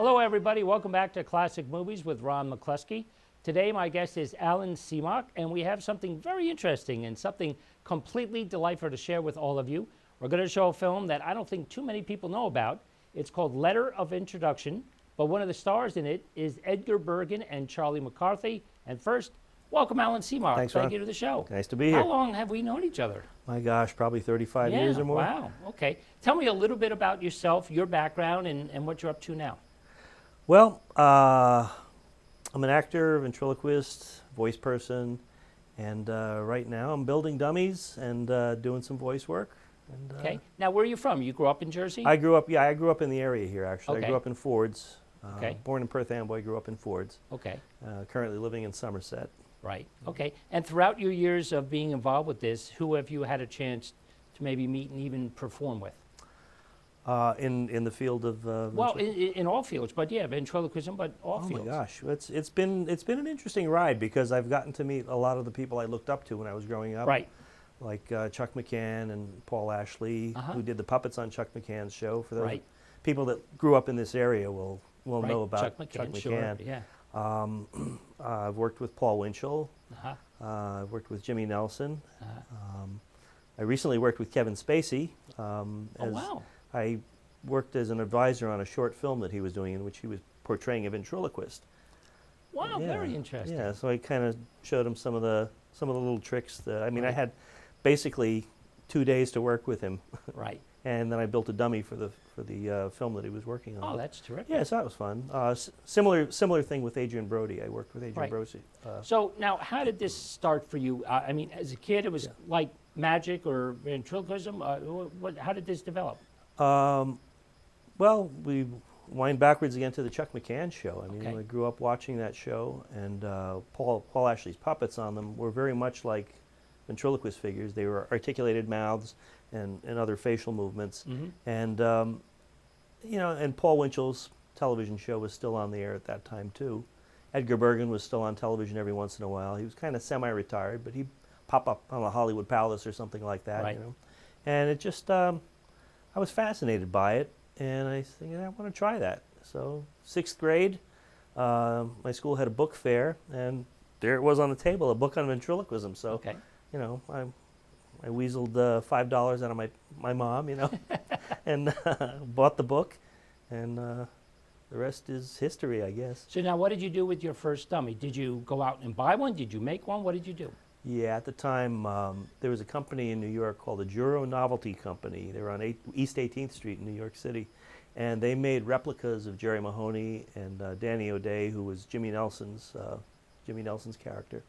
Hello, everybody. Welcome back to Classic Movies with Ron McCluskey. Today, my guest is Alan Semok, and we have something very interesting and something completely delightful to share with all of you. We're going to show a film that I don't think too many people know about. It's called Letter of Introduction, but one of the stars in it is Edgar Bergen and Charlie McCarthy. And first, welcome Alan Semok. Thanks, Thank Ron. you to the show. Nice to be here. How long have we known each other? My gosh, probably 35 years or more. Wow. Okay. Tell me a little bit about yourself, your background, and what you're up to now. Well, I'm an actor, ventriloquist, voice person, and right now I'm building dummies and doing some voice work. And, Okay. Now, where are you from? You grew up in Jersey? I grew up in the area here, actually. Okay. I grew up in Fords. Okay. Born in Perth Amboy, grew up in Fords. Okay. Currently living in Somerset. Right. Okay. And throughout your years of being involved with this, who have you had a chance to maybe meet and even perform with? In the field of Well, in all fields, but yeah, ventriloquism, but all oh fields. my gosh, it's been an interesting ride because I've gotten to meet a lot of the people I looked up to when I was growing up. Right. Like Chuck McCann and Paul Ashley, Uh-huh. who did the puppets on Chuck McCann's show. For those Right. people that grew up in this area will Right. know about Chuck McCann. Sure. Yeah. I've worked with Paul Winchell. Uh-huh. I've worked with Jimmy Nelson. Uh-huh. I recently worked with Kevin Spacey. Oh, wow. I worked as an advisor on a short film that he was doing in which he was portraying a ventriloquist. Wow. Yeah. Very interesting. Yeah, so I kind of showed him some of the little tricks that I Right. had basically 2 days to work with him, Right. and then I built a dummy for the film that he was working on. Oh, that's terrific. Yeah, so that was fun. Similar thing with Adrian Brody. I worked with Adrian Right. Brody. So now, how did this start for you? I mean, as a kid, it was like magic or ventriloquism. How did this develop? Well, we wind backwards again to the Chuck McCann show. I mean, Okay. I grew up watching that show, and Paul Ashley's puppets on them were very much like ventriloquist figures. They were articulated mouths and other facial movements. Mm-hmm. And, and Paul Winchell's television show was still on the air at that time, too. Edgar Bergen was still on television every once in a while. He was kind of semi-retired, but he'd pop up on the Hollywood Palace or something like that, Right. And it just, I was fascinated by it, and I think, I want to try that. So, 6th grade, my school had a book fair, and there it was on the table, a book on ventriloquism. So, Okay. I weaseled $5 out of my mom, and bought the book, and the rest is history, I guess. So now, what did you do with your first dummy? Did you go out and buy one? Did you make one? What did you do? Yeah, at the time, there was a company in New York called the Juro Novelty Company. They were on East 18th Street in New York City, and they made replicas of Jerry Mahoney and Danny O'Day, who was Jimmy Nelson's character.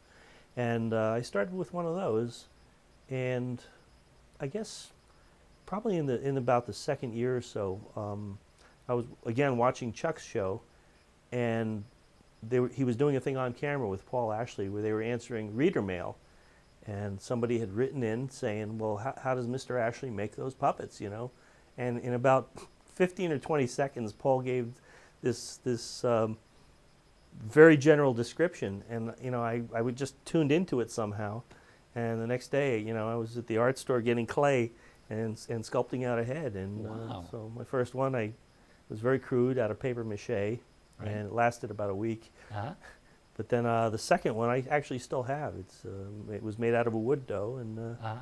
And I started with one of those, and I guess probably in about the second year or so, I was again watching Chuck's show, and he was doing a thing on camera with Paul Ashley where they were answering reader mail, and somebody had written in saying, well, how does Mr. Ashley make those puppets, And in about 15 or 20 seconds, Paul gave this very general description, and I would just tuned into it somehow, and the next day, I was at the art store getting clay and sculpting out a head, and Wow. so my first one was very crude out of paper mache, Right. and it lasted about a week. Uh-huh. But then the second one I actually still have. It was made out of a wood dough, and Uh-huh.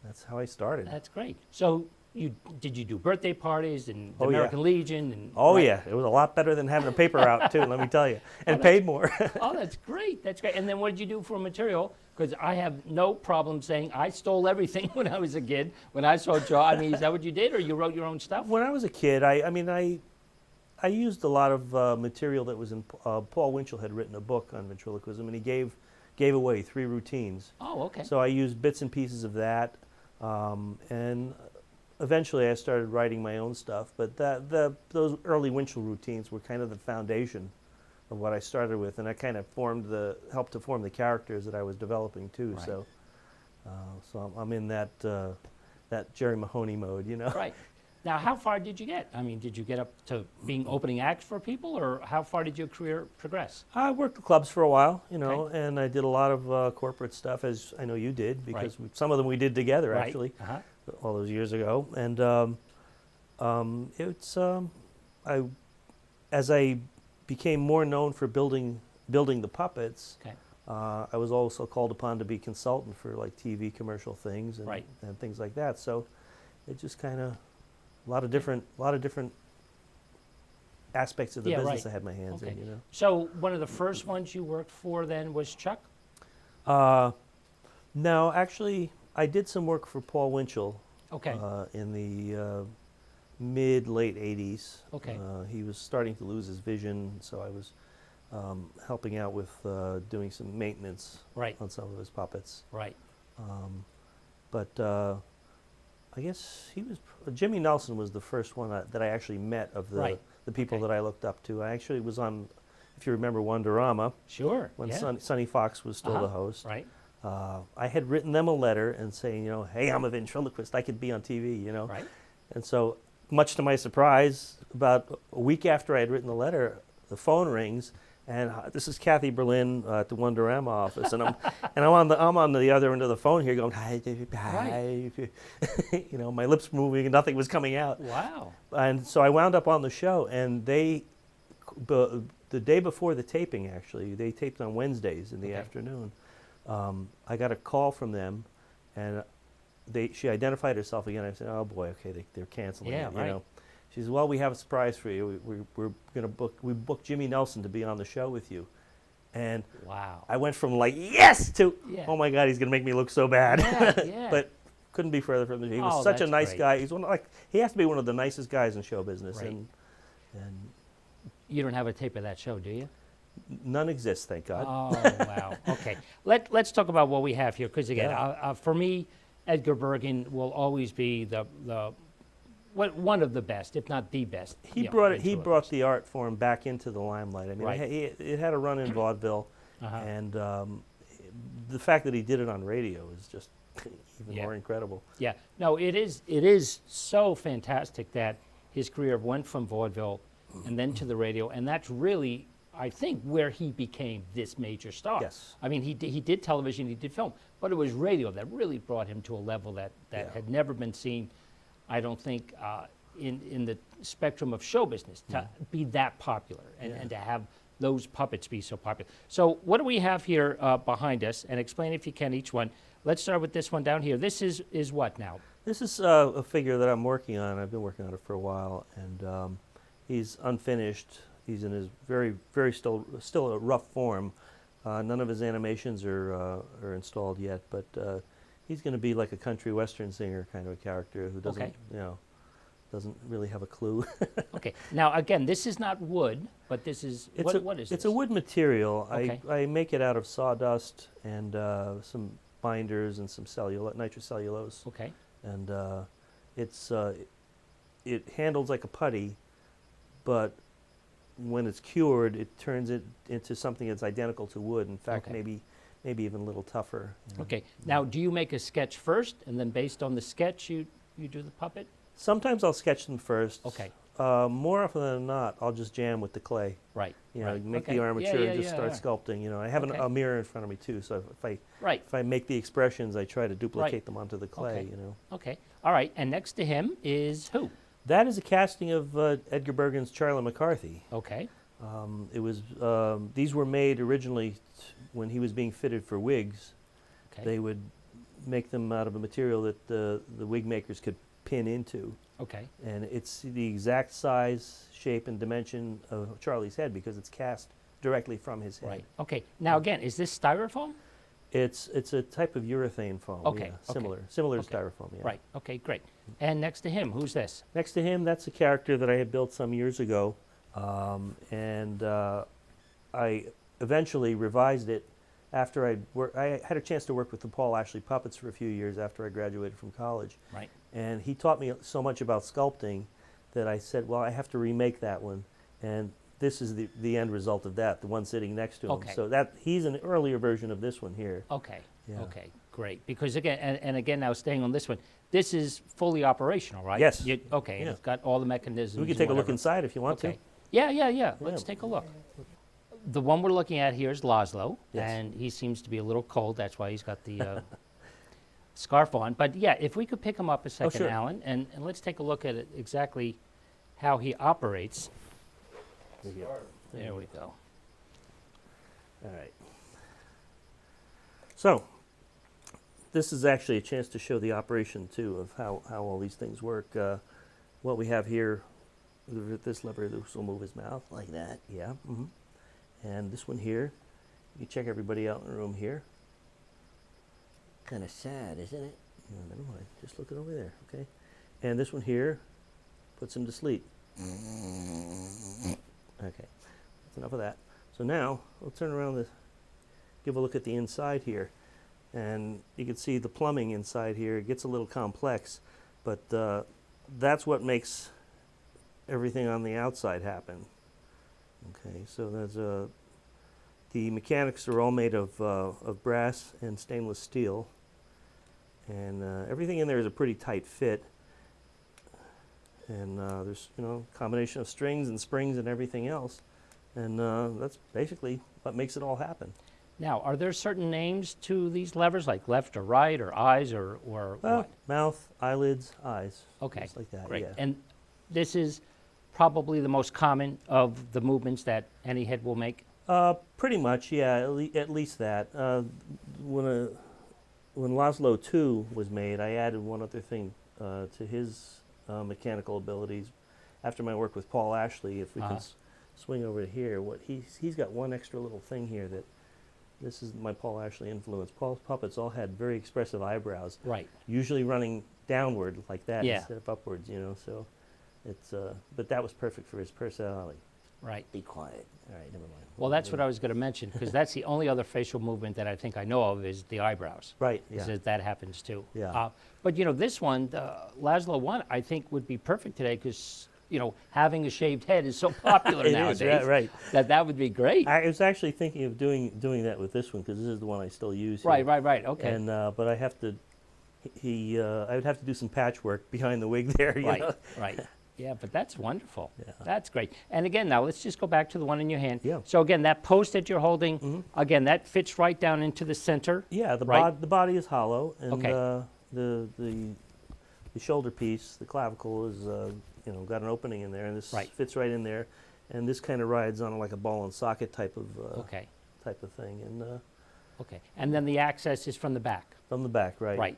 that's how I started. That's great. So did you do birthday parties and the Oh, yeah. American Legion? And Oh right? yeah, it was a lot better than having a paper route too. Let me tell you, and paid more. Oh, that's great. That's great. And then what did you do for material? Because I have no problem saying I stole everything when I was a kid. When I saw Joe, I mean, is that what you did, or you wrote your own stuff? When I was a kid, I used a lot of material that was in. Paul Winchell had written a book on ventriloquism, and he gave away 3 routines. Oh, okay. So I used bits and pieces of that, and eventually I started writing my own stuff. But those early Winchell routines were kind of the foundation of what I started with, and that kind of helped to form the characters that I was developing too. Right. So I'm in that Jerry Mahoney mode, Right. Now, how far did you get? I mean, did you get up to being opening acts for people, or how far did your career progress? I worked at clubs for a while, Okay. and I did a lot of corporate stuff, as I know you did, because Right. some of them we did together, Right. actually, Uh-huh. all those years ago. And as I became more known for building the puppets, Okay. I was also called upon to be consultant for like TV commercial things and, Right. and things like that. So it just kind of a lot of different aspects of the Yeah, business right. I had my hands Okay. in. You know. So one of the first ones you worked for then was Chuck? No, actually, I did some work for Paul Winchell. Okay. In the mid-late 80s. Okay. He was starting to lose his vision, so I was helping out with doing some maintenance Right. on some of his puppets. Right. But I guess Jimmy Nelson was the first one that I actually met of Right. the people Okay. that I looked up to. I actually was on, if you remember, Wonderama, Sure. when yeah. Sonny Fox was still Uh-huh. the host. Right. I had written them a letter and saying, hey, I'm a ventriloquist. I could be on TV, Right. And so, much to my surprise, about a week after I had written the letter, the phone rings, and this is Kathy Berlin at the Wonderama office, and I'm on the other end of the phone here going, hi, hi, my lips moving and nothing was coming out. Wow. And so I wound up on the show, and the day before the taping, actually, they taped on Wednesdays in the Okay. afternoon. I got a call from them, and she identified herself again. I said, "Oh boy, okay, they're canceling Yeah, it." right. She says, "Well, we have a surprise for you. We're going to book Jimmy Nelson to be on the show with you." And Wow. I went from like yes to Yeah. oh my God, he's going to make me look so bad. Yeah, yeah. But couldn't be further from the. He was Oh, such a that's nice great. guy. He's he has to be one of the nicest guys in show business, Right. and You don't have a tape of that show, do you? none exists, thank God. Oh, wow. Okay. Let's talk about what we have here, because again, Yeah. for me, Edgar Bergen will always be one of the best, if not the best. He brought the art form back into the limelight. I mean, Right. it had a run in vaudeville, Uh-huh. and the fact that he did it on radio is just even Yeah. more incredible. Yeah. No, it is so fantastic that his career went from vaudeville and then to the radio, and that's really, I think, where he became this major star. Yes. I mean, he did television, he did film, but it was radio that really brought him to a level that Yeah. had never been seen, I don't think, in the spectrum of show business, to be that popular and to have those puppets be so popular. So what do we have here behind us? And explain, if you can, each one. Let's start with this one down here. This is what now? This is a figure that I'm working on. I've been working on it for a while, and he's unfinished. He's in his very still a rough form. None of his animations are installed yet, but he's going to be like a country western singer kind of a character who doesn't Okay. doesn't really have a clue. Okay. Now, again, this is not wood, but this is, what is this? It's a wood material. Okay. I make it out of sawdust and some binders and some nitrocellulose. Okay. And it handles like a putty, but when it's cured, it turns it into something that's identical to wood. In fact, Okay. maybe even a little tougher. Okay. Now, do you make a sketch first, and then based on the sketch, you do the puppet? Sometimes I'll sketch them first. Okay. More often than not, I'll just jam with the clay. Right. right. Make Okay. the armature and just yeah, start yeah. sculpting. I have Okay. a mirror in front of me too, so Right. if I make the expressions, I try to duplicate Right. them onto the clay. Okay. Okay. All right. And next to him is who? That is a casting of Edgar Bergen's Charlie McCarthy. Okay. These were made originally when he was being fitted for wigs. Okay. They would make them out of a material that the wig makers could pin into. Okay. And it's the exact size, shape, and dimension of Charlie's head because it's cast directly from his head. Right. Okay. Now, again, is this styrofoam? It's a type of urethane foam. Okay, Yeah, okay. similar Okay. to styrofoam. Yeah. Right. Okay. Great. And next to him, who's this? Next to him, that's a character that I had built some years ago, and I eventually revised it after I had a chance to work with the Paul Ashley puppets for a few years after I graduated from college. Right. And he taught me so much about sculpting that I said, well, I have to remake that one. And this is the end result of that, the one sitting next to him. Okay. So he's an earlier version of this one here. Okay. Yeah. Okay. Great. Because again, and again, now staying on this one, this is fully operational, right? Yes. Okay. And Yeah. it's got all the mechanisms. We can and take a look whatever. inside if you want Okay. to. Yeah. Let's take a look. The one we're looking at here is Laszlo, Yes. and he seems to be a little cold. That's why he's got the scarf on. But yeah, if we could pick him up a second, sure. Alan, and let's take a look at it exactly how he operates. There you go. There we go. All right. So, this is actually a chance to show the operation, too, of how all these things work. What we have here, this lever, this will move his mouth like that. Yeah. And this one here, you check everybody out in the room here. Kind of sad, isn't it? No, never mind. Just look it over there, okay? And this one here puts him to sleep. Okay, that's enough of that. So now, we'll turn around the, give a look at the inside here. And you can see the plumbing inside here. It gets a little complex, but that's what makes everything on the outside happen. Okay, so there's the mechanics are all made of brass and stainless steel, and everything in there is a pretty tight fit. And there's a combination of strings and springs and everything else, and that's basically what makes it all happen. Now, are there certain names to these levers, like left or right, or eyes, or what? Mouth, eyelids, eyes. Okay, just like that. great. Yeah. And this is probably the most common of the movements that any head will make? Pretty much, yeah, at least that. When Laszlo 2 was made, I added one other thing to his mechanical abilities. After my work with Paul Ashley, if we can swing over to here, he's got one extra little thing here that, this is my Paul Ashley influence. Paul's puppets all had very expressive eyebrows. Right. Usually running downward like that Yeah. instead of upwards, so it's, but that was perfect for his personality. Right. Be quiet. All right, never mind. Well, that's what I was going to mention, because that's the only other facial movement that I think I know of is the eyebrows. Right, Is yeah. that happens too. Yeah. But this one, the Laszlo 1, I think would be perfect today because, having a shaved head is so popular It nowadays. is, right. That would be great. I was actually thinking of doing that with this one because this is the one I still use. Right, here. right. Okay. And but I have to, I would have to do some patchwork behind the wig there. You know? Right. Yeah, but that's wonderful. Yeah. That's great. And again, now let's just go back to the one in your hand. Yeah. So again, that post that you're holding, again, that fits right down into the center. Yeah, the body is hollow, and the shoulder piece, the clavicle, is got an opening in there, and this fits right in there, and this kind of rides on like a ball and socket type of thing, and Okay. And then the access is from the back. from the back, right? Right.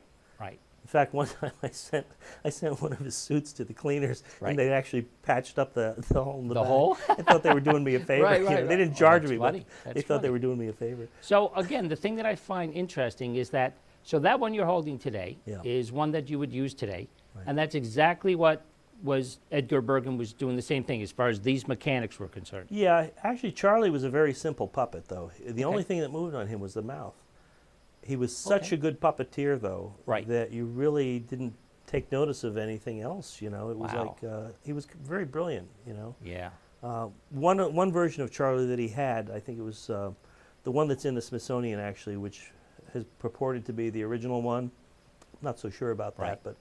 In fact, one time I sent one of his suits to the cleaners, Right. and they actually patched up the hole in the back. hole? I thought they were doing me a favor. Right, you know, right. They didn't Oh, charge that's me, funny. but That's they thought they funny. were doing me a favor. So again, the thing that I find interesting is that, so that one you're holding today Yeah. is one that you would use today, Right. and that's exactly what was Edgar Bergen was doing the same thing as far as these mechanics were concerned. Yeah, actually, Charlie was a very simple puppet, though. The only Okay. thing that moved on him was the mouth. He was such a good puppeteer, though, Right. that you really didn't take notice of anything else. It was Wow. like he was very brilliant. Yeah. One version of Charlie that he had, I think it was the one that's in the Smithsonian, actually, which has purported to be the original one. I'm not so sure about that, Right. but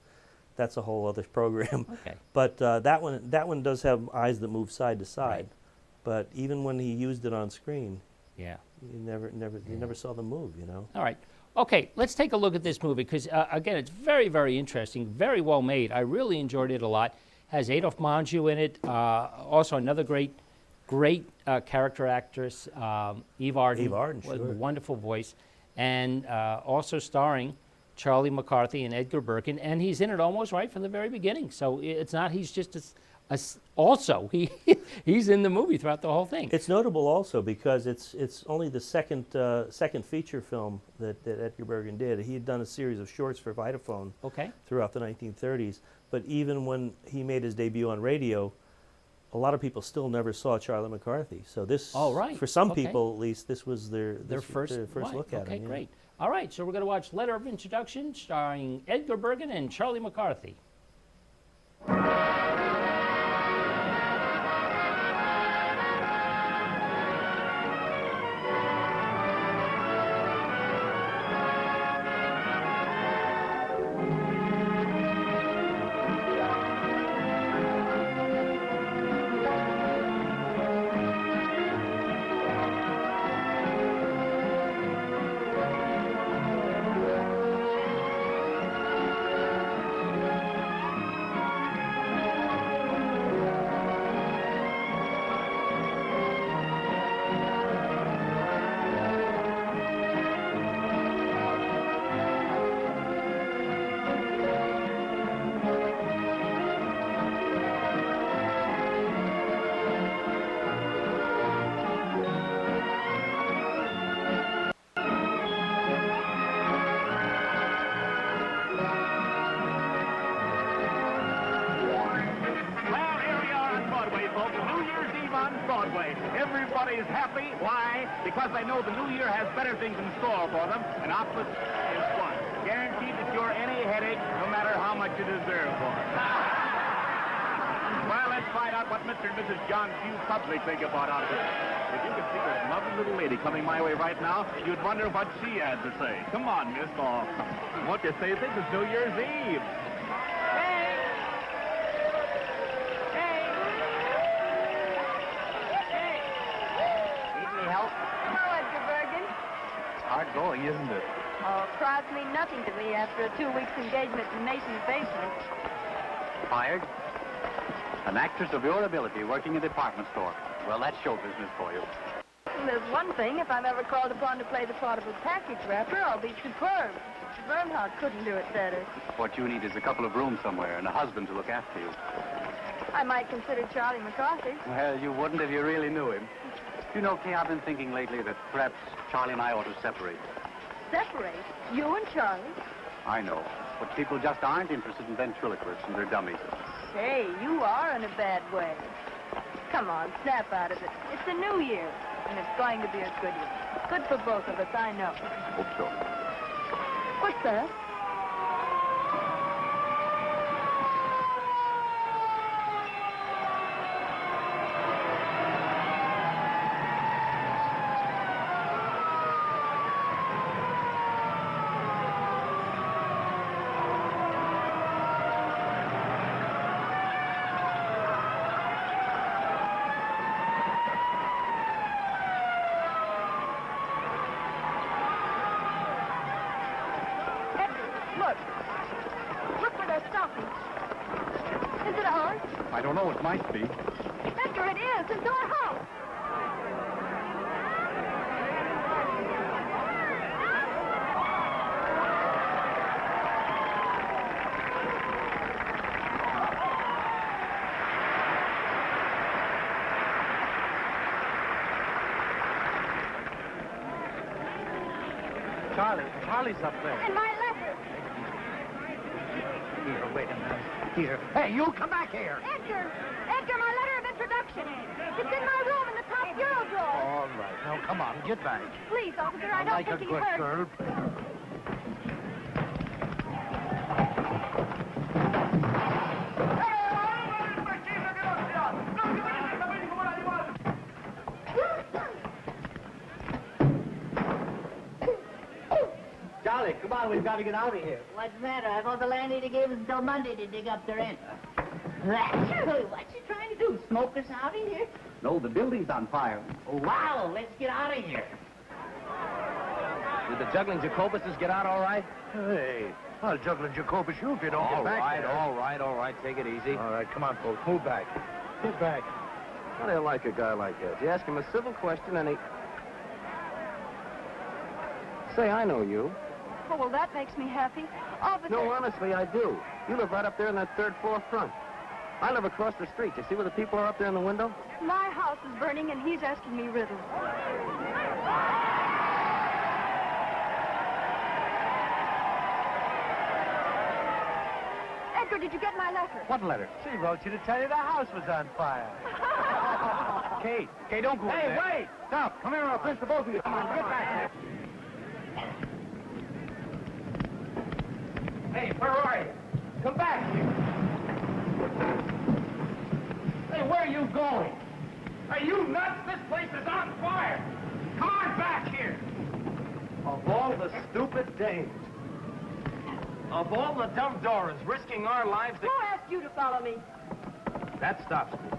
that's a whole other program. Okay. But that one does have eyes that move side to side. Right. But even when he used it on screen, Yeah. you never saw them move. All right. Okay, let's take a look at this movie because, again, it's very, very interesting, very well made. I really enjoyed it a lot. Has Adolphe Menjou in it. Also, another great character actress, Eve Arden. Eve Arden, with sure. a wonderful voice. And also starring Charlie McCarthy and Edgar Bergen. And he's in it almost right from the very beginning. So it's not he's just also, he's in the movie throughout the whole thing. It's notable also because it's only the second feature film that Edgar Bergen did. He had done a series of shorts for Vitaphone Okay. throughout the 1930s. But even when he made his debut on radio, a lot of people still never saw Charlie McCarthy. So this, for some Okay. people at least, this was their first look at him. Okay, yeah. great. All right, so we're going to watch Letter of Introduction starring Edgar Bergen and Charlie McCarthy. on Broadway. Everybody's happy. Why? Because they know the new year has better things in store for them, and opposite is fun. Guaranteed to cure any headache, no matter how much you deserve for it. Well, let's find out what Mr. and Mrs. John Q. Public think about all of this. If you could see this lovely little lady coming my way right now, you'd wonder what she had to say. Come on, miss. Oh, won't you say this is New Year's Eve? Hey! Hey! Hey! Need any help? Hello, Edgar Bergen. Hard going, isn't it? Oh, crowds mean nothing to me after a 2 weeks engagement in Mason's basement. Fired? An actress of your ability working a department store. Well, that's show business for you. Well, there's one thing. If I'm ever called upon to play the part of a package wrapper, I'll be superb. Mr. Bernhardt couldn't do it better. What you need is a couple of rooms somewhere and a husband to look after you. I might consider Charlie McCarthy. Well, you wouldn't if you really knew him. You know, Kay, I've been thinking lately that perhaps Charlie and I ought to separate. Separate? You and Charlie? I know, but people just aren't interested in ventriloquists and their dummies. Hey, you are in a bad way. Come on, snap out of it. It's a new year, and it's going to be a good year. Good for both of us, I know. Hope so. What's that? Look where they're stopping. Is it ours? I don't know, it might be. Edgar, it is. It's our house. Charlie's up there. And my letter. Here, wait a minute. Here. Hey, you come back here. Edgar, my letter of introduction. It's in my room in the top bureau drawer. All right. Now, come on, get back. Please, officer, I don't like a think good he hurt. girl. Charlie, come on, we've got to get out of here. What's the matter? I thought the landlady gave us until Monday to dig up the rent. What you trying to do? Smoke us out of here? No, the building's on fire. Oh, wow, let's get out of here. Did the juggling Jacobuses get out all right? Hey, I'll juggle and Jacobus you if you don't get back there. all right. Take it easy. All right, come on, folks. Move back. Get back. How do you like a guy like that? You ask him a civil question and he... Say, I know you. Oh, well, that makes me happy. Officer. No, honestly, I do. You live right up there in that third floor front. I live across the street. You see where the people are up there in the window? My house is burning, and he's asking me riddles. Edgar, did you get my letter? What letter? She wrote you to tell you the house was on fire. Kate, don't go in there. Hey, wait! Stop! Come here, I'll pinch the both of you. Come on, get back here. Hey, where are you? Come back here. Hey, where are you going? Are you nuts? This place is on fire. Come on back here. Of all the stupid dames, of all the dumb Dorans risking our lives to... Who asked you to follow me? That stops me.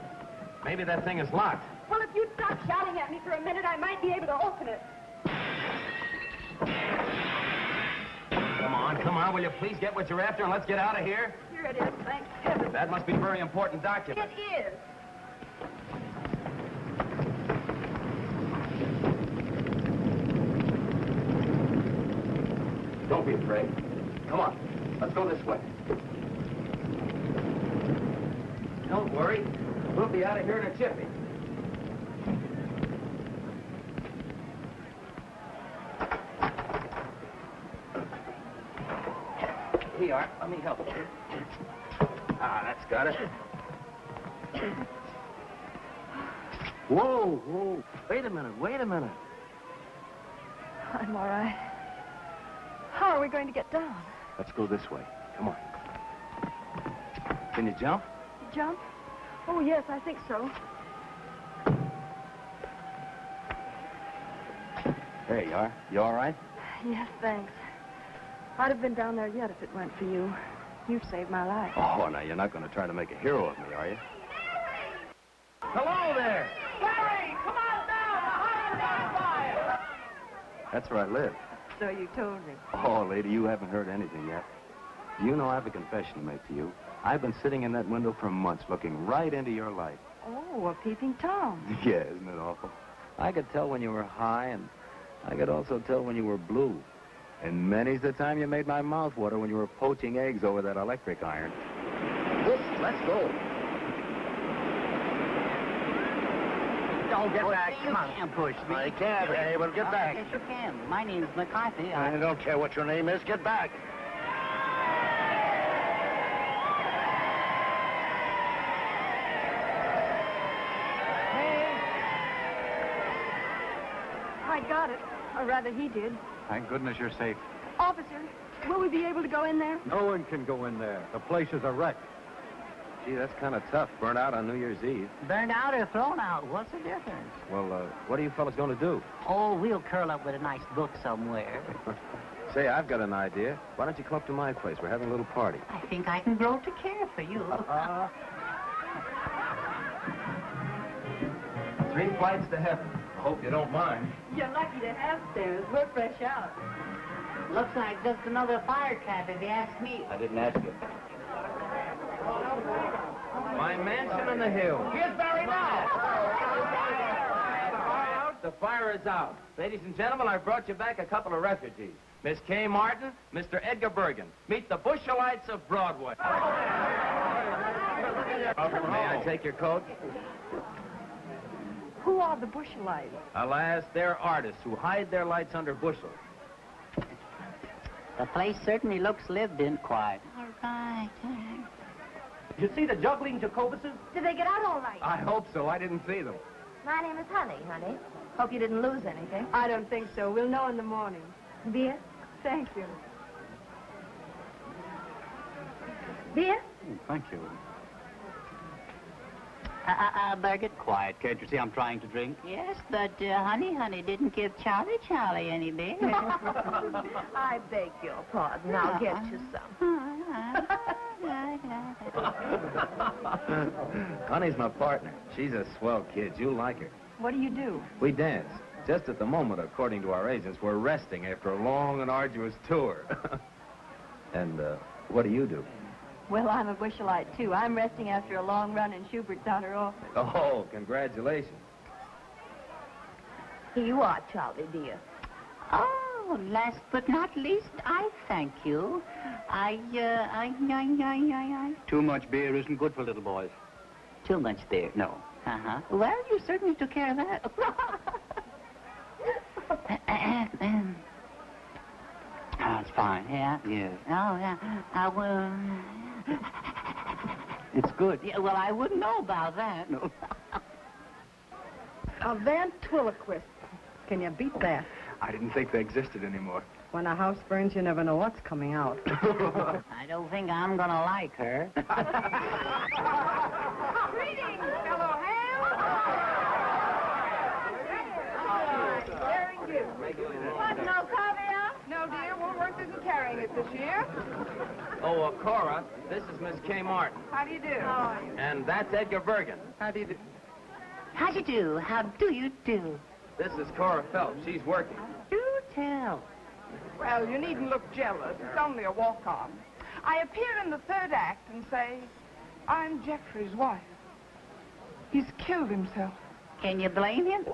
Maybe that thing is locked. Well, if you'd stop shouting at me for a minute, I might be able to open it. Come on, will you please get what you're after and let's get out of here? Here it is, thank heaven. That must be a very important document. It is. Don't be afraid. Come on. Let's go this way. Don't worry. We'll be out of here in a jiffy. Here you are. Let me help you. Ah, that's got it. Whoa, whoa. Wait a minute, wait a minute. I'm all right. How are we going to get down? Let's go this way. Come on. Can you jump? Jump? Oh, yes, I think so. There you are. You all right? Yes, thanks. I'd have been down there yet if it weren't for you. You've saved my life. Oh, now you're not going to try to make a hero of me, are you? Hello there! Larry, come on down! The house is on fire! That's where I live. So you told me. Oh, lady, you haven't heard anything yet. Do you know I have a confession to make to you? I've been sitting in that window for months looking right into your life. Oh, a peeping Tom. Yeah, isn't it awful? I could tell when you were high, and I could also tell when you were blue. And many's the time you made my mouth water when you were poaching eggs over that electric iron. Whoops, let's go. Don't get back. You can't push me. I can't, hey, but get back. Yes, you can. My name's McCarthy. I don't care what your name is. Get back. I got it. Or rather, he did. Thank goodness you're safe. Officer, will we be able to go in there? No one can go in there. The place is a wreck. Gee, that's kind of tough. Burnt out on New Year's Eve. Burned out or thrown out? What's the difference? Well, what are you fellas going to do? Oh, we'll curl up with a nice book somewhere. Say, I've got an idea. Why don't you come up to my place? We're having a little party. I think I can grow to care for you. 3 flights to heaven. I hope you don't mind. You're lucky to have stairs. We're fresh out. Looks like just another fire trap, if you ask me. I didn't ask you. My mansion on the hill. Here's Barry now. The fire is out. Ladies and gentlemen, I brought you back a couple of refugees. Miss Kay Martin, Mr. Edgar Bergen. Meet the Bushelites of Broadway. May I take your coat? Who are the Bushelites? Alas, they're artists who hide their lights under bushels. The place certainly looks lived in quiet. All right. You see the juggling Jacobuses? Did they get out all right? I hope so. I didn't see them. My name is Honey. Hope you didn't lose anything. I don't think so. We'll know in the morning. Beer? Thank you. Beer? Thank you. Bergen? Quiet, can't you see I'm trying to drink? Yes, but Honey didn't give Charlie any beer. I beg your pardon. I'll get you some. Honey's my partner. She's a swell kid. You'll like her. What do you do? We dance. Just at the moment, according to our agents, we're resting after a long and arduous tour. And what do you do? Well, I'm a Bushelite, too. I'm resting after a long run in Schubert's outer office. Oh, congratulations. Here you are, Charlie, dear. Oh, last but not least, I thank you. I. Too much beer isn't good for little boys. Too much beer? No. Uh-huh. Well, you certainly took care of that. Oh, it's fine. Yeah? Yes. Oh, yeah. I will. It's good. Yeah, well, I wouldn't know about that. No. A ventriloquist. Can you beat that? I didn't think they existed anymore. When a house burns, you never know what's coming out. I don't think I'm gonna like her. Greetings, fellow ham. Very good. What, no caviar? No, dear, Woolworth isn't carrying it this year. Oh, Cora, this is Miss Kay Martin. How do you do? And that's Edgar Bergen. How do you do? How do you do? How do you do? This is Cora Phelps. She's working. Do tell. Well, you needn't look jealous. It's only a walk-on. I appear in the third act and say, I'm Jeffrey's wife. He's killed himself. Can you blame him?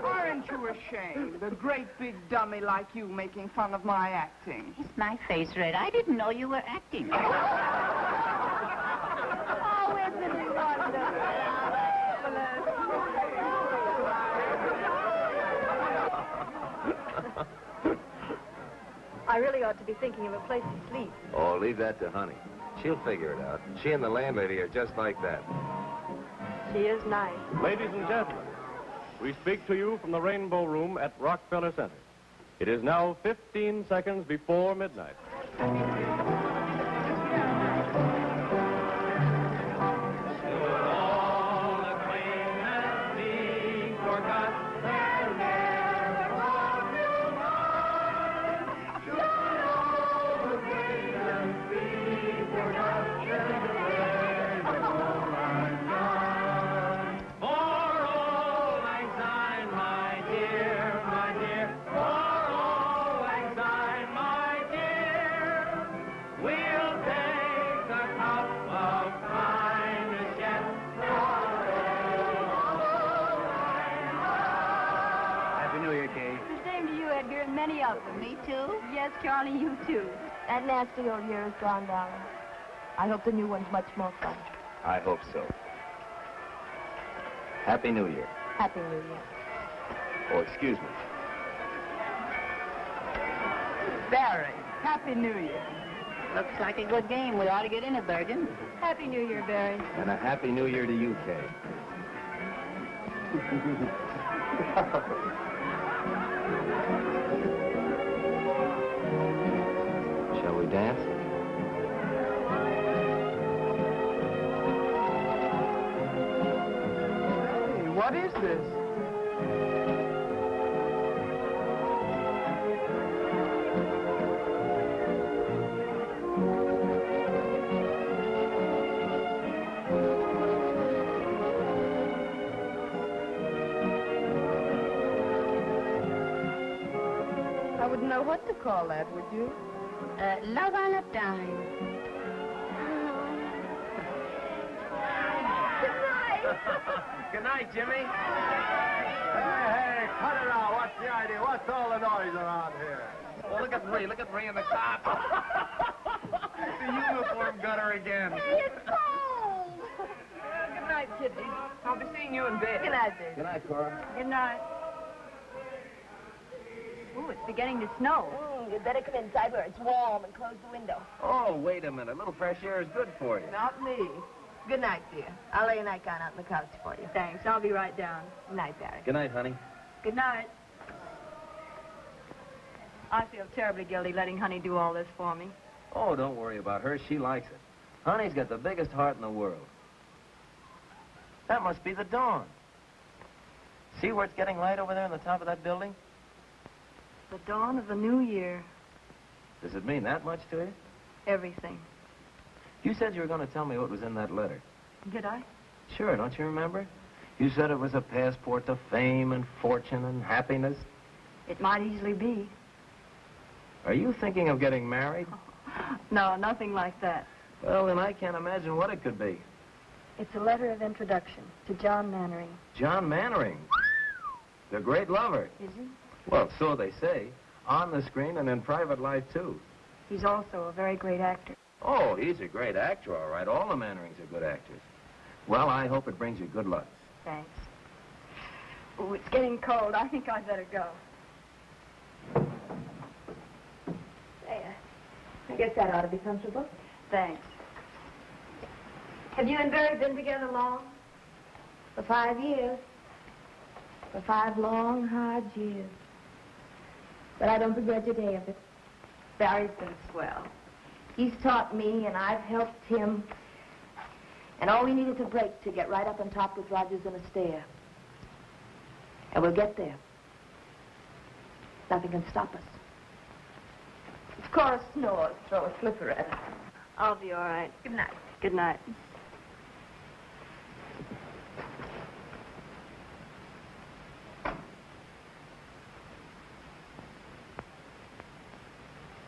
Aren't you ashamed? A great big dummy like you making fun of my acting. Is my face red? I didn't know you were acting. Oh, isn't it wonderful? I really ought to be thinking of a place to sleep. Oh, leave that to Honey. She'll figure it out. She and the landlady are just like that. She is nice. Ladies and gentlemen, we speak to you from the Rainbow Room at Rockefeller Center. It is now 15 seconds before midnight. Edgar, and many of them. Me too? Yes, Charlie, you too. That nasty old year is gone, darling. I hope the new one's much more fun. I hope so. Happy New Year. Happy New Year. Oh, excuse me. Barry, Happy New Year. Looks like a good game. We ought to get in it, Bergen. Happy New Year, Barry. And a Happy New Year to you, Kay. Shall we dance? Hey, what is this? I wouldn't know what to call that, would you? Love on a dime. Good night, Jimmy. Hey, cut it out. What's the idea? What's all the noise around here? Well, look at Marie. Look at Marie in the top. The uniform gutter again. It's cold. Good night, Kitty. I'll be seeing you in bed. Good night, baby. Good night, Cora. Good night. Ooh, it's beginning to snow. You'd better come inside where it's warm and close the window. Oh, wait a minute. A little fresh air is good for you. Not me. Good night, dear. I'll lay a nightgown out on the couch for you. Thanks. I'll be right down. Good night, Barry. Good night, honey. Good night. I feel terribly guilty letting Honey do all this for me. Oh, don't worry about her. She likes it. Honey's got the biggest heart in the world. That must be the dawn. See where it's getting light over there on the top of that building? The dawn of the new year. Does it mean that much to you? Everything. You said you were going to tell me what was in that letter. Did I? Sure, don't you remember? You said it was a passport to fame and fortune and happiness. It might easily be. Are you thinking of getting married? No, nothing like that. Well, then I can't imagine what it could be. It's a letter of introduction to John Mannering. John Mannering. The great lover. Is he? Well, so they say. On the screen and in private life, too. He's also a very great actor. Oh, he's a great actor, all right. All the Mannerings are good actors. Well, I hope it brings you good luck. Thanks. Oh, it's getting cold. I think I'd better go. There. I guess that ought to be comfortable. Thanks. Have you and Barry been together long? For 5 years. For 5 long, hard years. But I don't begrudge a day of it. Barry's been swell. He's taught me, and I've helped him. And all we need is a break to get right up on top with Rogers and Astaire. And we'll get there. Nothing can stop us. If Cora snores, throw a slipper at her. I'll be all right. Good night. Good night.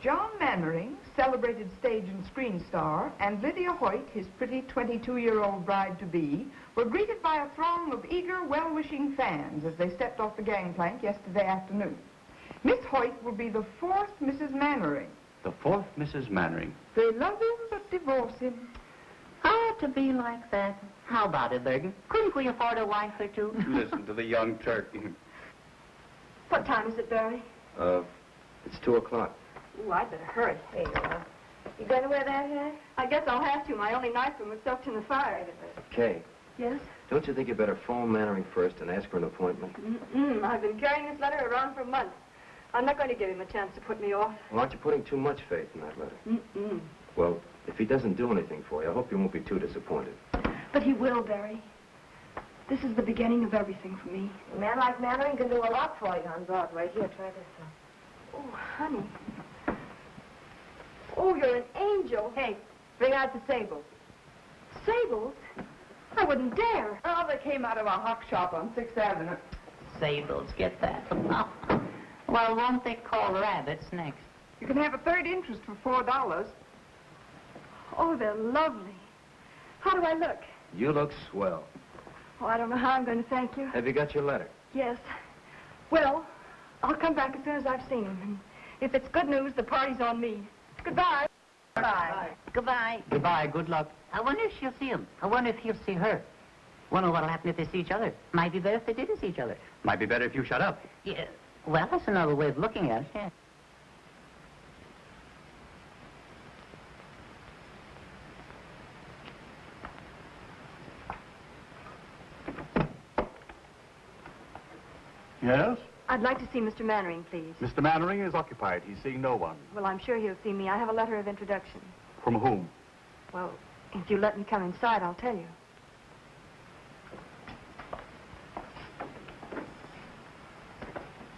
John Mannering, celebrated stage and screen star, and Lydia Hoyt, his pretty 22-year-old bride-to-be, were greeted by a throng of eager, well-wishing fans as they stepped off the gangplank yesterday afternoon. Miss Hoyt will be the 4th Mrs. Mannering. The 4th Mrs. Mannering. They love him but divorce him. Oh, to be like that. How about it, Bergen? Couldn't we afford a wife or two? Listen to the young turk. What time is it, Barry? It's 2 o'clock. Ooh, I'd better hurry. There you are. You going to wear that hat? I guess I'll have to. My only nice one was soaked in the fire. Kay, Yes? Don't you think you better phone Mannering first and ask for an appointment? I've been carrying this letter around for months. I'm not going to give him a chance to put me off. Well, aren't you putting too much faith in that letter? Well, if he doesn't do anything for you, I hope you won't be too disappointed. But he will, Barry. This is the beginning of everything for me. A man like Mannering can do a lot for you on Broadway. Here, try this one. Oh, honey. Oh, you're an angel. Hey, bring out the sables. Sables? I wouldn't dare. Oh, they came out of a hock shop on 6th Avenue. Sables, get that. Well, won't they call rabbits next? You can have a third interest for $4. Oh, they're lovely. How do I look? You look swell. Oh, I don't know how I'm going to thank you. Have you got your letter? Yes. Well, I'll come back as soon as I've seen him. And if it's good news, the party's on me. Goodbye. Bye. Goodbye. Goodbye. Good luck. I wonder if she'll see him. I wonder if he'll see her. Wonder what'll happen if they see each other. Might be better if they didn't see each other. Might be better if you shut up. Yeah. Well, that's another way of looking at it, yeah. Yes? I'd like to see Mr. Mannering, please. Mr. Mannering is occupied. He's seeing no one. Well, I'm sure he'll see me. I have a letter of introduction. From whom? Well, if you let me come inside, I'll tell you.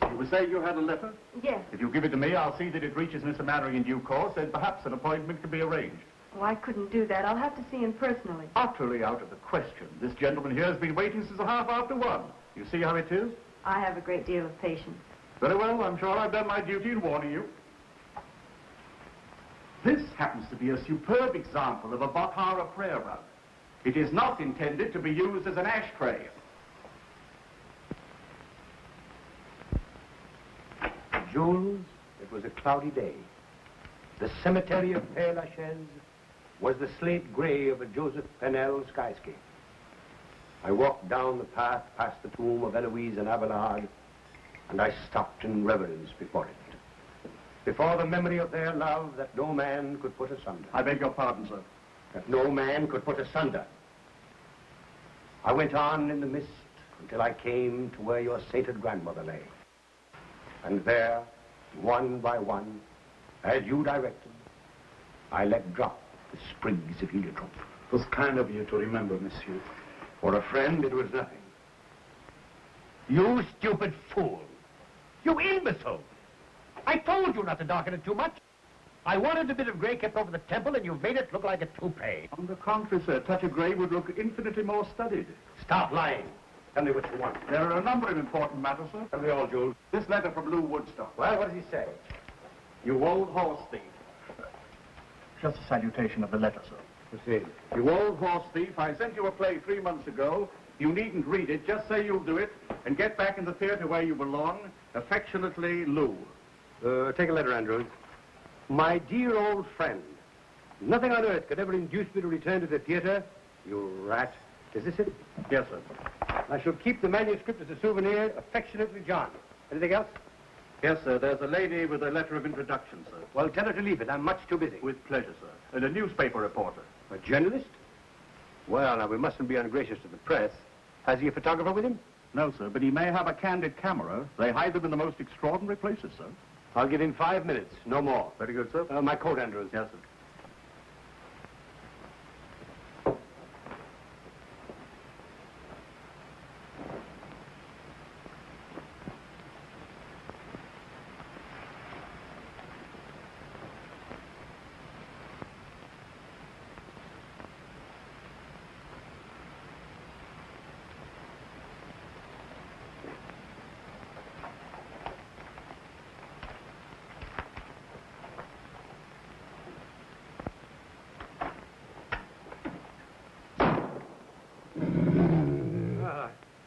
You were saying you had a letter? Yes. If you give it to me, I'll see that it reaches Mr. Mannering in due course, and perhaps an appointment can be arranged. Oh, I couldn't do that. I'll have to see him personally. Utterly out of the question. This gentleman here has been waiting since 1:30. You see how it is? I have a great deal of patience. Very well, I'm sure I've done my duty in warning you. This happens to be a superb example of a Bhattara prayer rug. It is not intended to be used as an ashtray. Jules, it was a cloudy day. The cemetery of Père Lachaise was the slate gray of a Joseph Pennell skyscape. I walked down the path past the tomb of Eloise and Abelard, and I stopped in reverence before it. Before the memory of their love that no man could put asunder. I beg your pardon, sir. That no man could put asunder. I went on in the mist until I came to where your sainted grandmother lay. And there, one by one, as you directed, I let drop the sprigs of heliotrope. It was kind of you to remember, monsieur. For a friend, it was nothing. You stupid fool! You imbecile! I told you not to darken it too much. I wanted a bit of gray kept over the temple, and you've made it look like a toupee. On the contrary, sir, a touch of grey would look infinitely more studied. Stop lying. Tell me what you want. There are a number of important matters, sir. Tell me all, Jules. This letter from Lou Woodstock. Well, what does he say? You old horse thief. Just a salutation of the letter, sir. Proceed. You old horse thief, I sent you a play 3 months ago. You needn't read it. Just say you'll do it and get back in the theater where you belong. Affectionately, Lou. Take a letter, Andrews. My dear old friend, nothing on earth could ever induce me to return to the theater. You rat. Is this it? Yes, sir. I shall keep the manuscript as a souvenir. Affectionately, John. Anything else? Yes, sir. There's a lady with a letter of introduction, sir. Well, tell her to leave it. I'm much too busy. With pleasure, sir. And a newspaper reporter. A journalist? Well, now, we mustn't be ungracious to the press. Has he a photographer with him? No, sir, but he may have a candid camera. They hide them in the most extraordinary places, sir. I'll give him 5 minutes, no more. Very good, sir. My coat, Andrews. Yes, sir.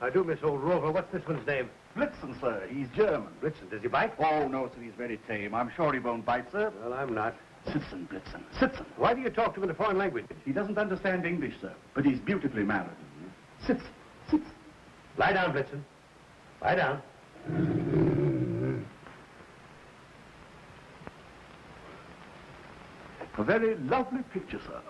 I do miss old Rover. What's this one's name? Blitzen, sir. He's German. Blitzen. Does he bite? Oh, no, sir. He's very tame. I'm sure he won't bite, sir. Well, I'm not. Sitzen, Blitzen. Sitzen. Why do you talk to him in a foreign language? He doesn't understand English, sir, but he's beautifully mannered. Sitzen. Sitzen. Lie down, Blitzen. Lie down. A very lovely picture, sir.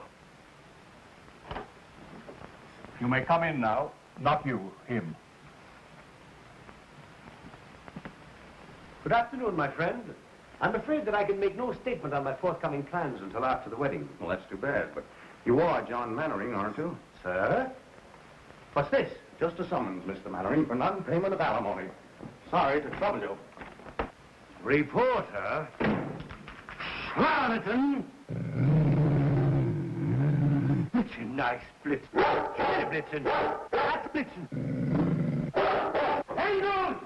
You may come in now. Not you, him. Good afternoon, my friend. I'm afraid that I can make no statement on my forthcoming plans until after the wedding. Well, that's too bad, but you are John Mannering, aren't you? Sir? What's this? Just a summons, Mr. Mannering, for non-payment of alimony. Sorry to trouble you. Reporter? Charlatan! Blitzen, nice Blitzen. Schöne Blitzen. That's Blitzen. Engels!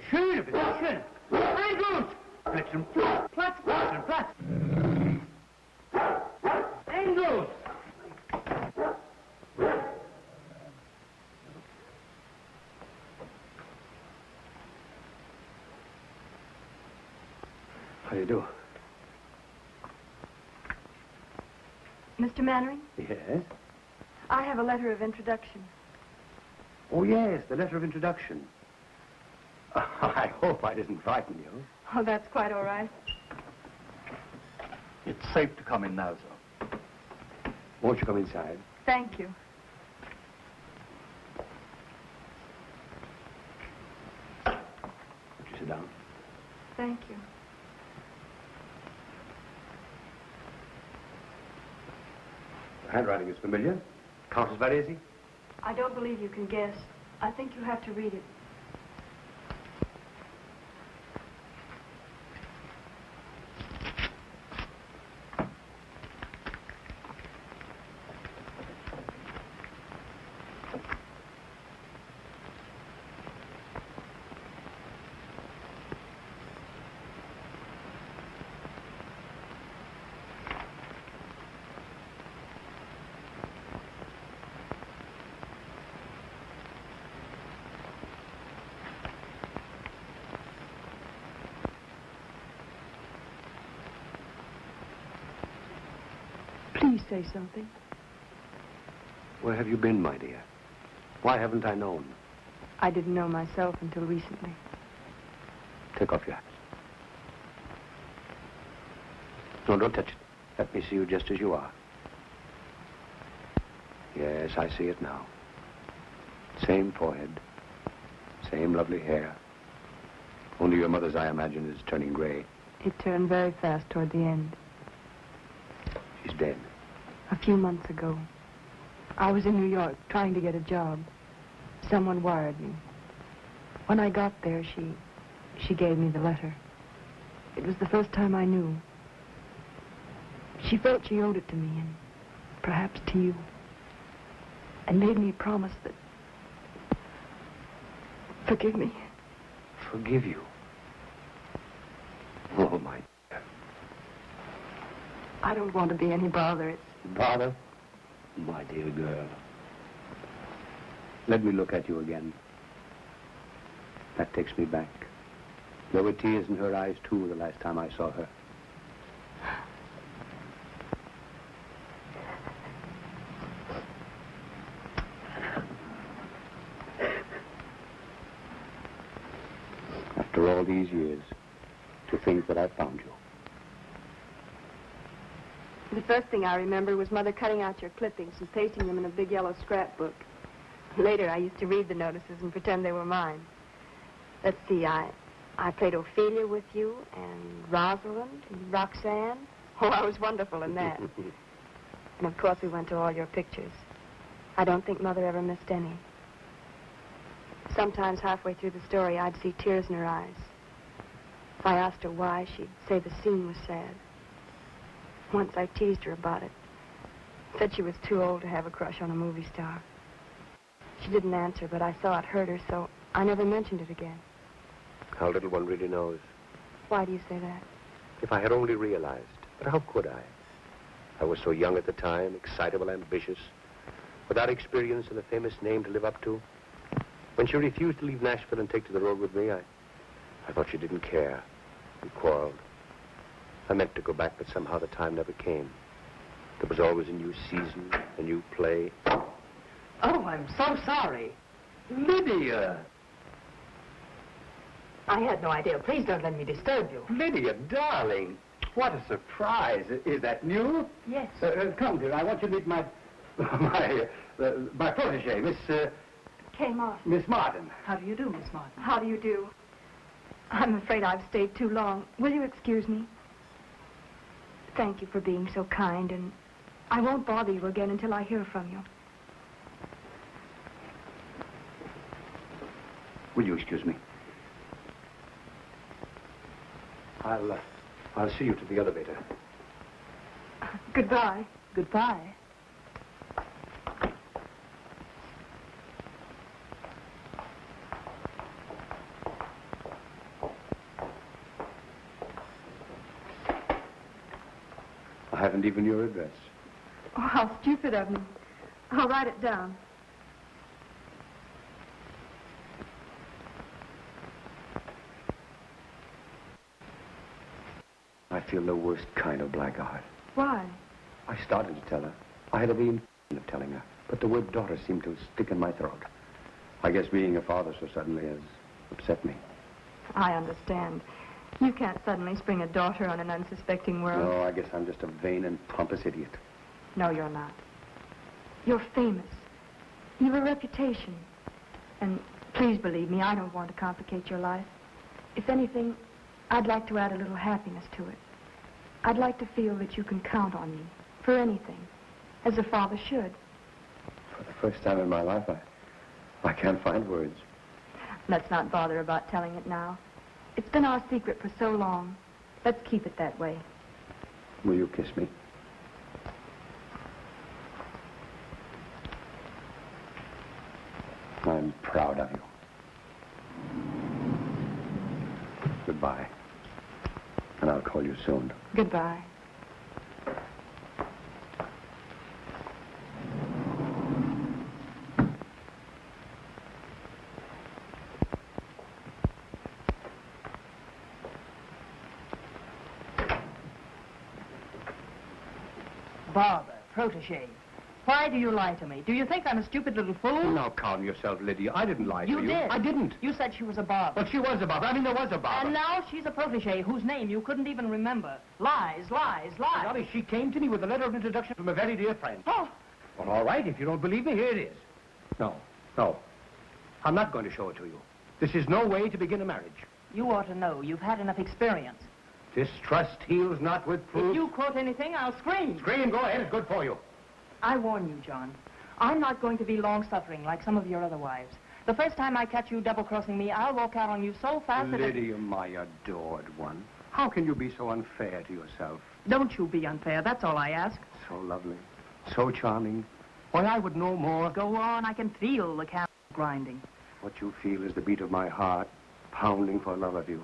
Schöne Blitzen. Engels! Blitzen, Platz, Blitzen, Platz. Engels! How do you do? Mr. Mannering, Yes? I have a letter of introduction. Oh, yes, the letter of introduction. I hope I didn't frighten you. Oh, that's quite all right. It's safe to come in now, sir. Won't you come inside? Thank you. Would you sit down? Thank you. The handwriting is familiar. Count is very easy. I don't believe you can guess. I think you have to read it. Please say something. Where have you been, my dear? Why haven't I known? I didn't know myself until recently. Take off your hat. No, don't touch it. Let me see you just as you are. Yes, I see it now. Same forehead. Same lovely hair. Only your mother's, I imagine, is turning gray. It turned very fast toward the end. She's dead. A few months ago, I was in New York trying to get a job. Someone wired me. When I got there, she gave me the letter. It was the first time I knew. She felt she owed it to me, and perhaps to you, and made me promise that... Forgive me. Forgive you? Oh, my dear. I don't want to be any bother. It's... Bother? My dear girl. Let me look at you again. That takes me back. There were tears in her eyes, too, the last time I saw her. After all these years, to think that I found you. The first thing I remember was Mother cutting out your clippings and pasting them in a big yellow scrapbook. Later, I used to read the notices and pretend they were mine. Let's see, I played Ophelia with you, and Rosalind, and Roxanne. Oh, I was wonderful in that. And, of course, we went to all your pictures. I don't think Mother ever missed any. Sometimes halfway through the story, I'd see tears in her eyes. If I asked her why, she'd say the scene was sad. Once I teased her about it. Said she was too old to have a crush on a movie star. She didn't answer, but I saw it hurt her, so I never mentioned it again. How little one really knows. Why do you say that? If I had only realized. But how could I? I was so young at the time, excitable, ambitious, without experience and a famous name to live up to. When she refused to leave Nashville and take to the road with me, I thought she didn't care. We quarreled. I meant to go back, but somehow the time never came. There was always a new season, a new play. Oh, I'm so sorry. Lydia! I had no idea. Please don't let me disturb you. Lydia, darling, what a surprise. Is that new? Yes. Come, dear, I want you to meet my My protege, Kay Martin. Miss Martin. How do you do, Miss Martin? How do you do? I'm afraid I've stayed too long. Will you excuse me? Thank you for being so kind, and I won't bother you again until I hear from you. Will you excuse me? I'll see you to the elevator. Goodbye. Goodbye. I haven't even your address. Oh, how stupid of me. I'll write it down. I feel the worst kind of blackguard. Why? I started to tell her. I had a mean of telling her, but the word daughter seemed to stick in my throat. I guess being a father so suddenly has upset me. I understand. You can't suddenly spring a daughter on an unsuspecting world. No, I guess I'm just a vain and pompous idiot. No, you're not. You're famous. You've a reputation. And please believe me, I don't want to complicate your life. If anything, I'd like to add a little happiness to it. I'd like to feel that you can count on me for anything, as a father should. For the first time in my life, I can't find words. Let's not bother about telling it now. It's been our secret for so long. Let's keep it that way. Will you kiss me? I'm proud of you. Goodbye. And I'll call you soon. Goodbye. Barbara, protege. Why do you lie to me? Do you think I'm a stupid little fool? Now calm yourself, Lydia. I didn't lie to you. You did. I didn't. You said she was a barber. But she was a barber. I mean, there was a barber. And now she's a protege whose name you couldn't even remember. Lies, lies, lies. Dolly, she came to me with a letter of introduction from a very dear friend. Oh. Well, all right. If you don't believe me, here it is. No. I'm not going to show it to you. This is no way to begin a marriage. You ought to know. You've had enough experience. Distrust heals not with proof. If you quote anything, I'll scream. Scream, go ahead. It's good for you. I warn you, John. I'm not going to be long-suffering like some of your other wives. The first time I catch you double-crossing me, I'll walk out on you so fast that... Lydia, my adored one. How can you be so unfair to yourself? Don't you be unfair. That's all I ask. So lovely. So charming. Why, I would know more. Go on. I can feel the camel grinding. What you feel is the beat of my heart, pounding for love of you.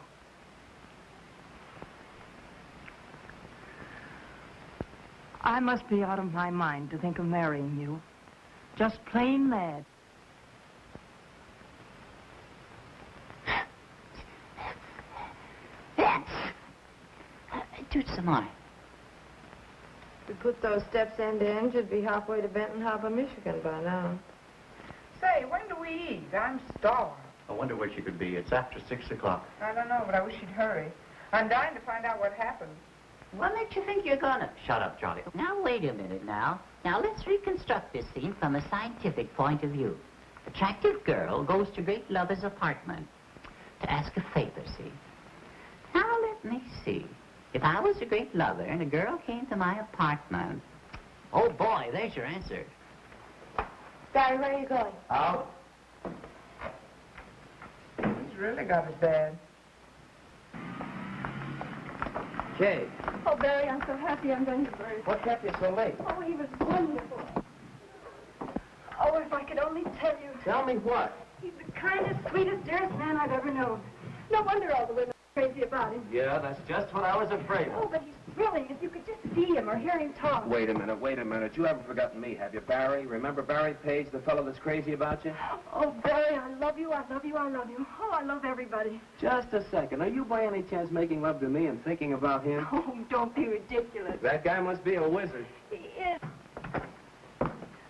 I must be out of my mind to think of marrying you. Just plain mad. Do some more. If we put those steps end to end, should be halfway to Benton Harbor, Michigan by now. Say, when do we eat? I'm starved. I wonder where she could be. It's after 6 o'clock. I don't know, but I wish she'd hurry. I'm dying to find out what happened. What makes you think you're gonna? Shut up, Charlie. Now, wait a minute now. Now, let's reconstruct this scene from a scientific point of view. Attractive girl goes to great lover's apartment to ask a favor, see? Now, let me see. If I was a great lover and a girl came to my apartment... Oh, boy, there's your answer. Barry, where are you going? Out. He's really got it bad. Kay, Oh, Barry, I'm so happy I'm going to Bergen. what kept you so late? Oh, he was wonderful. Oh, if I could only tell you. Tell me what? He's the kindest, sweetest, dearest man I've ever known. No wonder all the women are crazy about him. Yeah, that's just what I was afraid Oh, of. but he's thrilling. If you could just see him or hear him talk. Wait a minute. You haven't forgotten me, have you, Barry? Remember Barry Page, the fellow that's crazy about you? Oh, Barry, I love you, I love you, I love you. Oh, I love everybody. Just a second. Are you by any chance making love to me and thinking about him? Oh, don't be ridiculous. That guy must be a wizard. He is.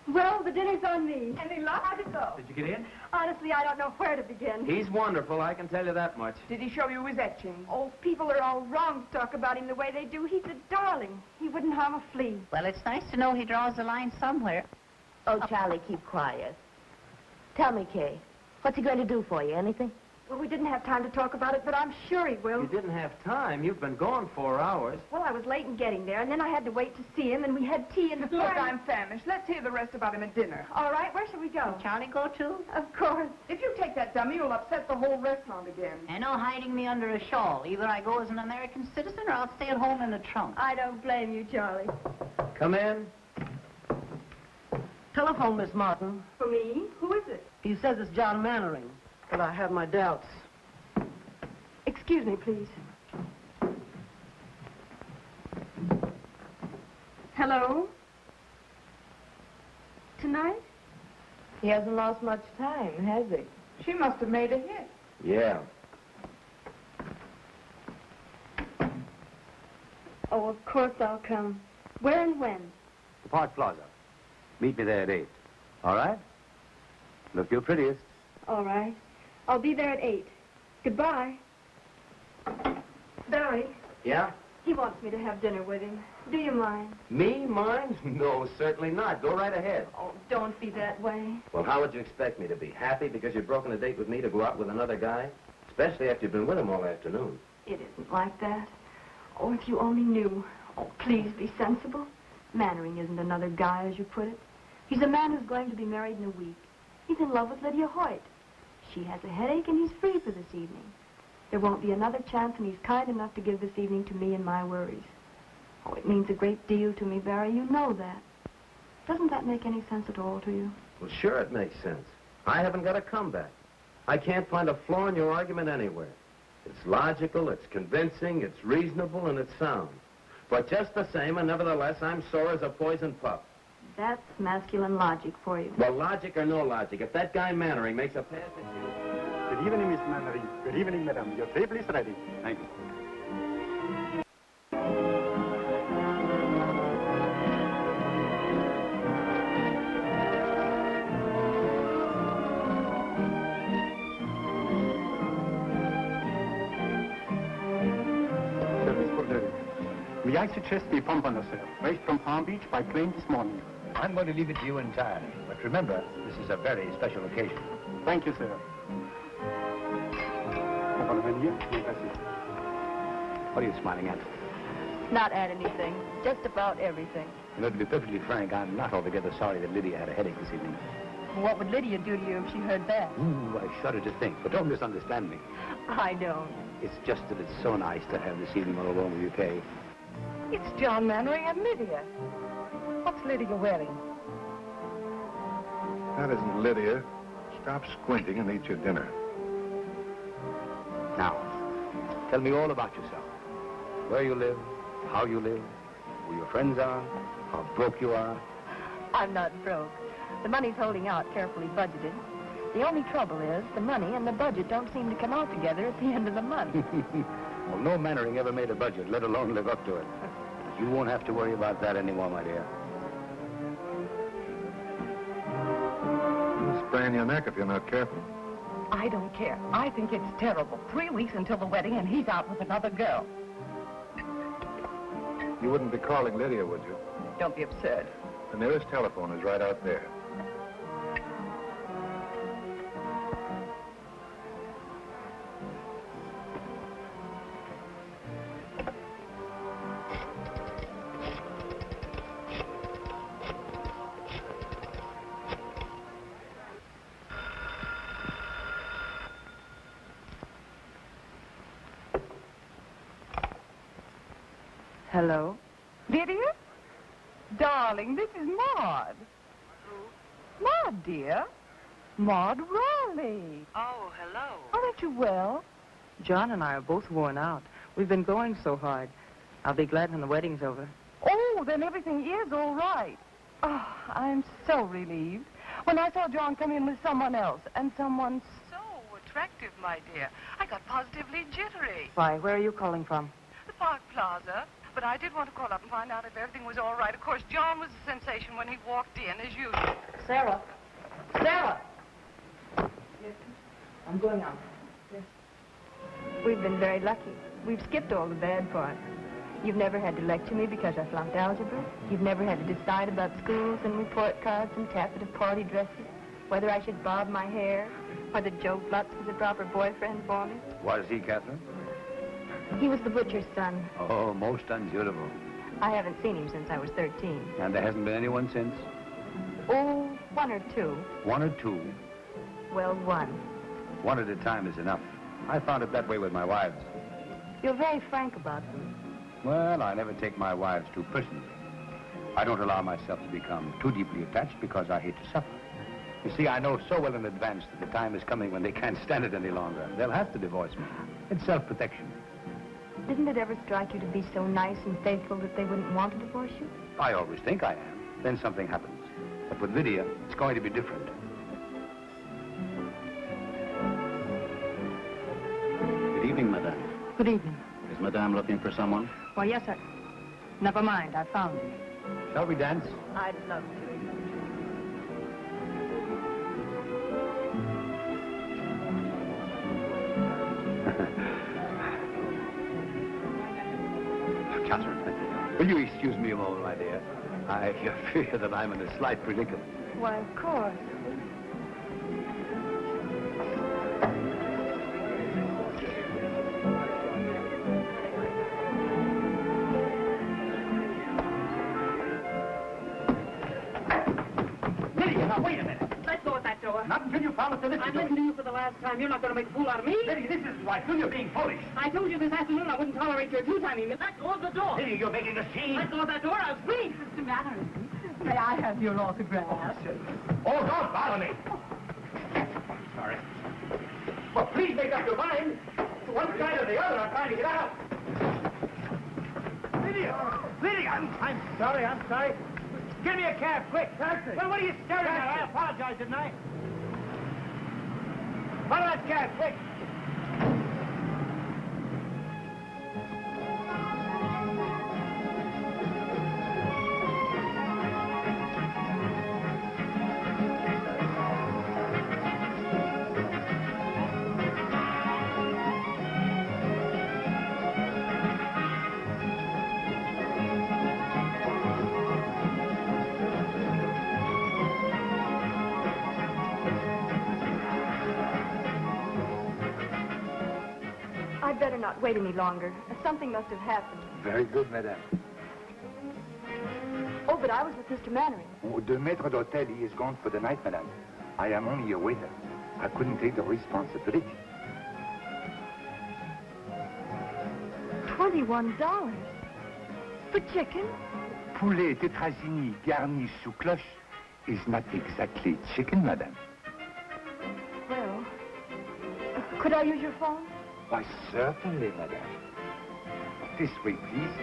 Well, the dinner's on me. Any luck? How'd it go? Did you get in? Honestly, I don't know where to begin. He's wonderful, I can tell you that much. Did he show you his etching? Oh, people are all wrong to talk about him the way they do. He's a darling. He wouldn't harm a flea. Well, it's nice to know he draws the line somewhere. Oh, Charlie, keep quiet. Tell me, Kay, what's he going to do for you? Anything? Well, we didn't have time to talk about it, but I'm sure he will. You didn't have time. You've been gone 4 hours. Well, I was late in getting there, and then I had to wait to see him, and we had tea and the Look, I'm famished. Let's hear the rest about him at dinner. All right, where shall we go? Will Charlie go too? Of course. If you take that dummy, you'll upset the whole restaurant again. And no hiding me under a shawl. Either I go as an American citizen or I'll stay at home in the trunk. I don't blame you, Charlie. Come in. Telephone, Miss Martin. For me? Who is it? He says it's John Mannering, but I have my doubts. Excuse me, please. Hello? Tonight? He hasn't lost much time, has he? She must have made a hit. Yeah. Oh, of course I'll come. Where and when? The Park Plaza. Meet me there at 8. All right? Look your prettiest. All right. I'll be there at 8. Goodbye. Barry, Yeah? he wants me to have dinner with him. Do you mind? Me? Mine? No, certainly not. Go right ahead. Oh, don't be that way. Well, how would you expect me to be? Happy because you've broken a date with me to go out with another guy? Especially after you've been with him all afternoon. It isn't like that. Oh, if you only knew. Oh, please be sensible. Mannering isn't another guy, as you put it. He's a man who's going to be married in a week. He's in love with Lydia Hoyt. She has a headache, and he's free for this evening. There won't be another chance, and he's kind enough to give this evening to me and my worries. Oh, it means a great deal to me, Barry. You know that. Doesn't that make any sense at all to you? Well, sure it makes sense. I haven't got a comeback. I can't find a flaw in your argument anywhere. It's logical, it's convincing, it's reasonable, and it's sound. But just the same, and nevertheless, I'm sore as a poisoned pup. That's masculine logic for you. Well, logic or no logic, if that guy Mannering makes a pass at you... Good evening, Miss Mannering. Good evening, madam. Your table is ready. Thank you. Service for Derek. May I suggest the pompano, sir? Raised from Palm Beach by plane this morning. I'm going to leave it to you entirely. But remember, this is a very special occasion. Thank you, sir. What are you smiling at? Not at anything. Just about everything. You know, to be perfectly frank, I'm not altogether sorry that Lydia had a headache this evening. What would Lydia do to you if she heard that? Ooh, I shudder to think, but don't misunderstand me. I don't. It's just that it's so nice to have this evening all alone with you, Kay. It's John Mannering and Lydia. What's Lydia wearing? That isn't Lydia. Stop squinting and eat your dinner. Now, tell me all about yourself. Where you live, how you live, who your friends are, how broke you are. I'm not broke. The money's holding out, carefully budgeted. The only trouble is the money and the budget don't seem to come out together at the end of the month. Well, no Mannering ever made a budget, let alone live up to it. But you won't have to worry about that anymore, my dear. You'll sprain your neck if you're not careful. I don't care. I think it's terrible. 3 weeks until the wedding, and he's out with another girl. You wouldn't be calling Lydia, would you? Don't be absurd. The nearest telephone is right out there. Hello? Lydia? Darling, this is Maud. Maud, dear. Maud Raleigh. Oh, hello. Aren't you well? John and I are both worn out. We've been going so hard. I'll be glad when the wedding's over. Oh, then everything is all right. Oh, I'm so relieved. When I saw John come in with someone else, and someone so attractive, my dear, I got positively jittery. Why, where are you calling from? The Park Plaza. But I did want to call up and find out if everything was all right. Of course, John was a sensation when he walked in, as usual. Sarah. Sarah! Yes, I'm going out. Yes. We've been very lucky. We've skipped all the bad parts. You've never had to lecture me because I flunked algebra. You've never had to decide about schools and report cards and taffeta party dresses, whether I should bob my hair, whether Joe Flutz was a proper boyfriend for me. Was he, Catherine? He was the butcher's son. Oh, most unsuitable. I haven't seen him since I was 13. And there hasn't been anyone since? Oh, one or two. One or two? Well, one. One at a time is enough. I found it that way with my wives. You're very frank about them. Well, I never take my wives too personally. I don't allow myself to become too deeply attached because I hate to suffer. You see, I know so well in advance that the time is coming when they can't stand it any longer. They'll have to divorce me. It's self-protection. Didn't it ever strike you to be so nice and faithful that they wouldn't want to divorce you? I always think I am. Then something happens. But with Lydia, it's going to be different. Good evening, madame. Good evening. Is madame looking for someone? Why, yes, sir. Never mind, I found him. Shall we dance? I'd love to. Catherine, will you excuse me a moment, my dear? I fear that I'm in a slight predicament. Why, of course. Lydia, now wait a minute. Let go of that door. Not until you promise to listen I'm to listening me. to you for the last time. You're not going to make a fool out of me. Lydia, this isn't right. You're being foolish. I told you this afternoon I wouldn't tolerate your two-timing. Let go of the door. Lydia, you're making a scene. Let go of that door. I'll scream. Mr. Mannering, may I have your autograph? Oh, don't bother me. Sorry. Well, please make up your mind. One side or the other, I'm trying to get out. Lydia! Lydia! I'm sorry. Give me a cab, quick. Taxi. Well, what are you staring at? I apologize, didn't I? Follow that cab, quick. I'd better not wait any longer. Something must have happened. Very good, madame. Oh, but I was with Mr. Mannering. Oh, the maître d'hôtel, he is gone for the night, madame. I am only a waiter. I couldn't take the responsibility. $21 for chicken? Poulet tétrazini garni sous cloche is not exactly chicken, madame. Well, could I use your phone? Why, certainly, madame. This way, please.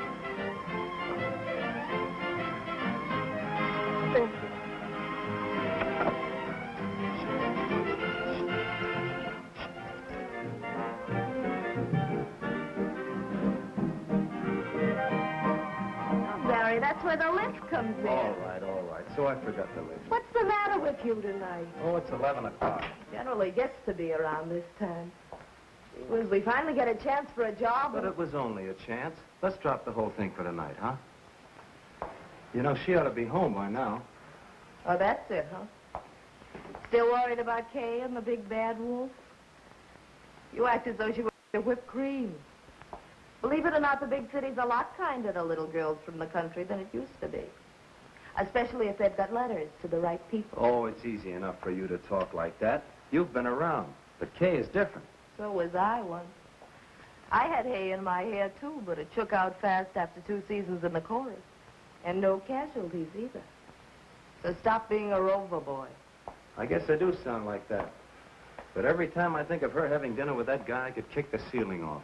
Barry, that's where the lift comes in. All right. So I forgot the list. What's the matter with you tonight? Oh, it's 11 o'clock. Generally gets to be around this time. When we finally get a chance for a job. But it was only a chance. Let's drop the whole thing for tonight, huh? You know, she ought to be home by now. Oh, that's it, huh? Still worried about Kay and the big bad wolf? You act as though she were whipped cream. Believe it or not, the big city's a lot kinder to little girls from the country than it used to be. Especially if they've got letters to the right people. Oh, it's easy enough for you to talk like that. You've been around. But Kay is different. So was I once. I had hay in my hair, too, but it shook out fast after 2 seasons in the chorus. And no casualties, either. So stop being a rover boy. I guess I do sound like that. But every time I think of her having dinner with that guy, I could kick the ceiling off.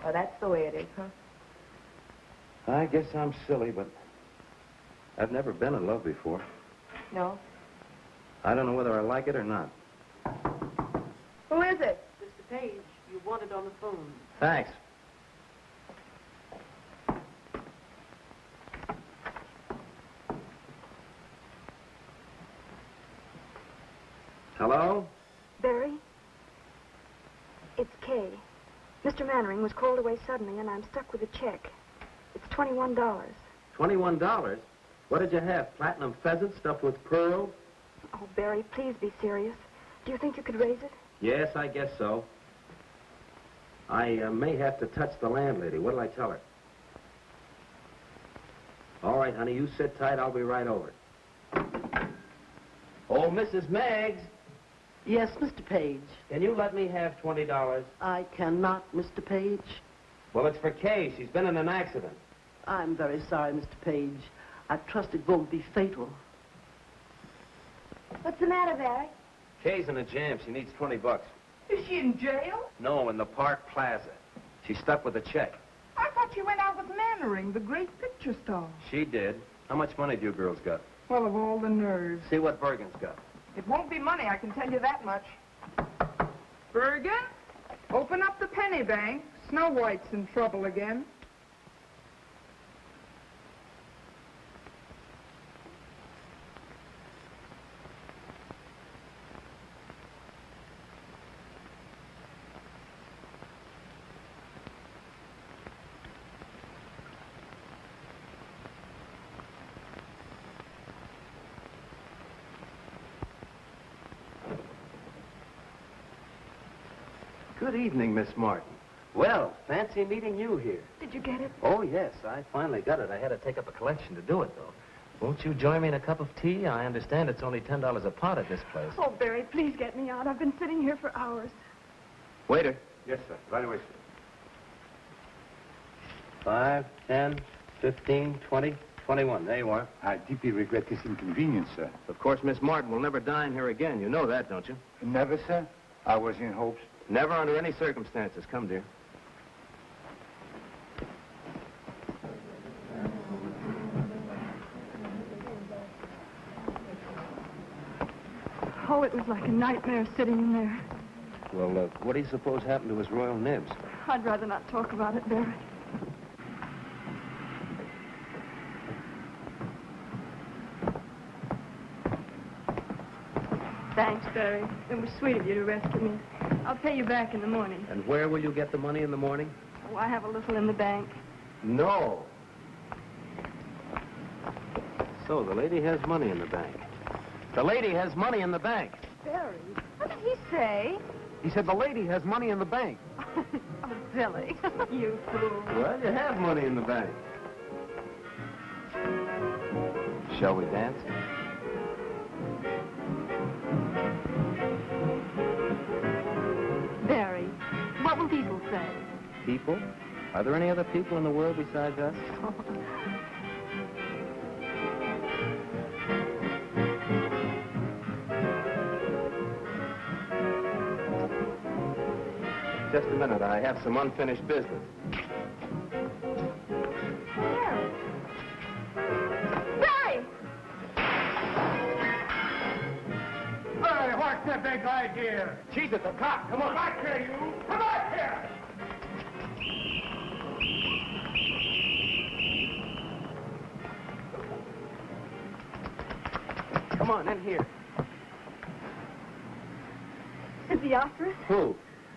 Oh, that's the way it is, huh? I guess I'm silly, but I've never been in love before. No? I don't know whether I like it or not. Who is it? Mr. Page, you wanted on the phone. Thanks. Hello? Barry? It's Kay. Mr. Mannering was called away suddenly, and I'm stuck with a check. It's $21. $21? What did you have? Platinum pheasant stuffed with pearls? Oh, Barry, please be serious. Do you think you could raise it? Yes, I guess so. I may have to touch the landlady. What'll I tell her? All right, honey, you sit tight. I'll be right over. Oh, Mrs. Meggs. Yes, Mr. Page. Can you let me have $20? I cannot, Mr. Page. Well, it's for Kay. She's been in an accident. I'm very sorry, Mr. Page. I trust it won't be fatal. What's the matter, Barry? Kay's in a jam. She needs 20 bucks. Is she in jail? No, in the Park Plaza. She's stuck with a check. I thought you went out with Mannering, the great picture star. She did. How much money do you girls got? Well, of all the nerves. See what Bergen's got. It won't be money, I can tell you that much. Bergen, open up the penny bank. Snow White's in trouble again. Good evening, Miss Martin. Well, fancy meeting you here. Did you get it? Oh, yes, I finally got it. I had to take up a collection to do it, though. Won't you join me in a cup of tea? I understand it's only $10 a pot at this place. Oh, Barry, please get me out. I've been sitting here for hours. Waiter. Yes, sir. Right away, sir. 5, 10, 15, 20, 21. There you are. I deeply regret this inconvenience, sir. Of course, Miss Martin will never dine here again. You know that, don't you? Never, sir. I was in hopes. Never under any circumstances. Come, dear. Oh, it was like a nightmare sitting in there. Well, what do you suppose happened to his royal nibs? I'd rather not talk about it, Barry. Thanks, Barry. It was sweet of you to rescue me. I'll pay you back in the morning. And where will you get the money in the morning? Oh, I have a little in the bank. No. So the lady has money in the bank. The lady has money in the bank. Barry, what did he say? He said the lady has money in the bank. Oh, Billy, you fool. Well, you have money in the bank. Shall we dance? Barry, what will people say? People? Are there any other people in the world besides us? Just a minute. I have some unfinished business. Barry! Hey, what's the big idea? Jesus, a cop! Come on! Come back here, you! Come back here! Come on, in here. Is he after us? Who?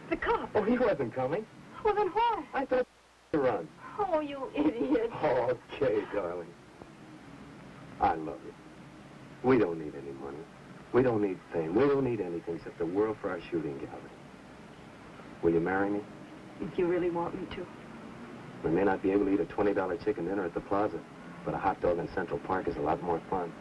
The cop. Oh, he wasn't coming. Well, then why? I thought to run. Oh, you idiot. Oh, okay, darling. I love you. We don't need any money. We don't need fame. We don't need anything except the world for our shooting gallery. Will you marry me? If you really want me to. We may not be able to eat a $20 chicken dinner at the plaza, but a hot dog in Central Park is a lot more fun.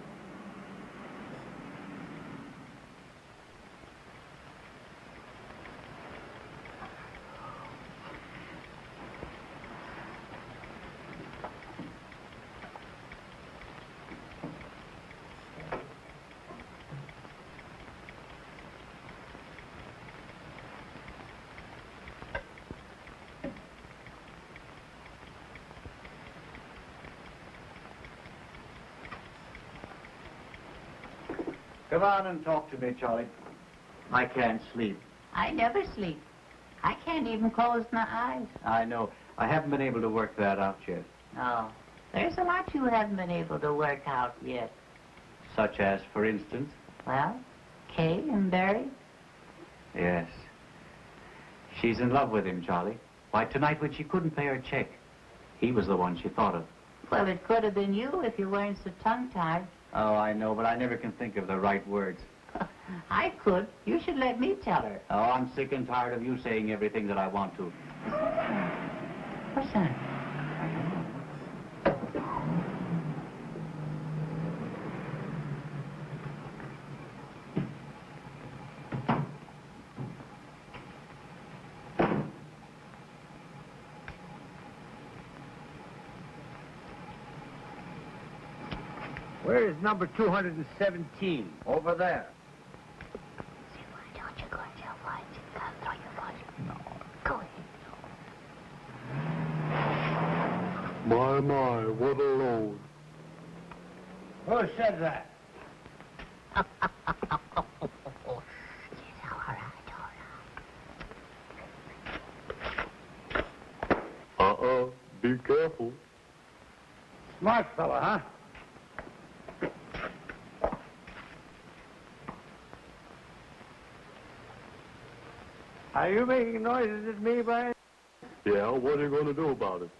Come on and talk to me, Charlie. I can't sleep. I never sleep. I can't even close my eyes. I know. I haven't been able to work that out yet. No. There's a lot you haven't been able to work out yet. Such as, for instance? Well, Kay and Barry. Yes. She's in love with him, Charlie. Why, tonight when she couldn't pay her check, He was the one she thought of. Well, it could have been you if you weren't so tongue-tied. Oh, I know, but I never can think of the right words. I could. You should let me tell her. Oh, I'm sick and tired of you saying everything that I want to. What's that? Where is number 217? Over there. Why don't you go and tell White? Throw your voice. No. Go ahead. My, what a load. Who said that? Be careful. Smart fella, huh? Are you making noises at me, Brian? Yeah, what are you going to do about it?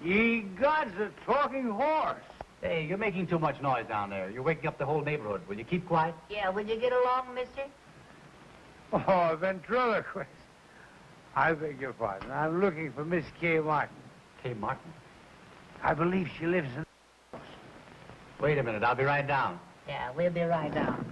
Ye gods, a talking horse. Hey, you're making too much noise down there. You're waking up the whole neighborhood. Will you keep quiet? Yeah, will you get along, mister? Oh, ventriloquist. I beg your pardon. I'm looking for Miss Kay Martin. Kay Martin? I believe she lives in the house. Wait a minute. I'll be right down. Yeah, we'll be right down.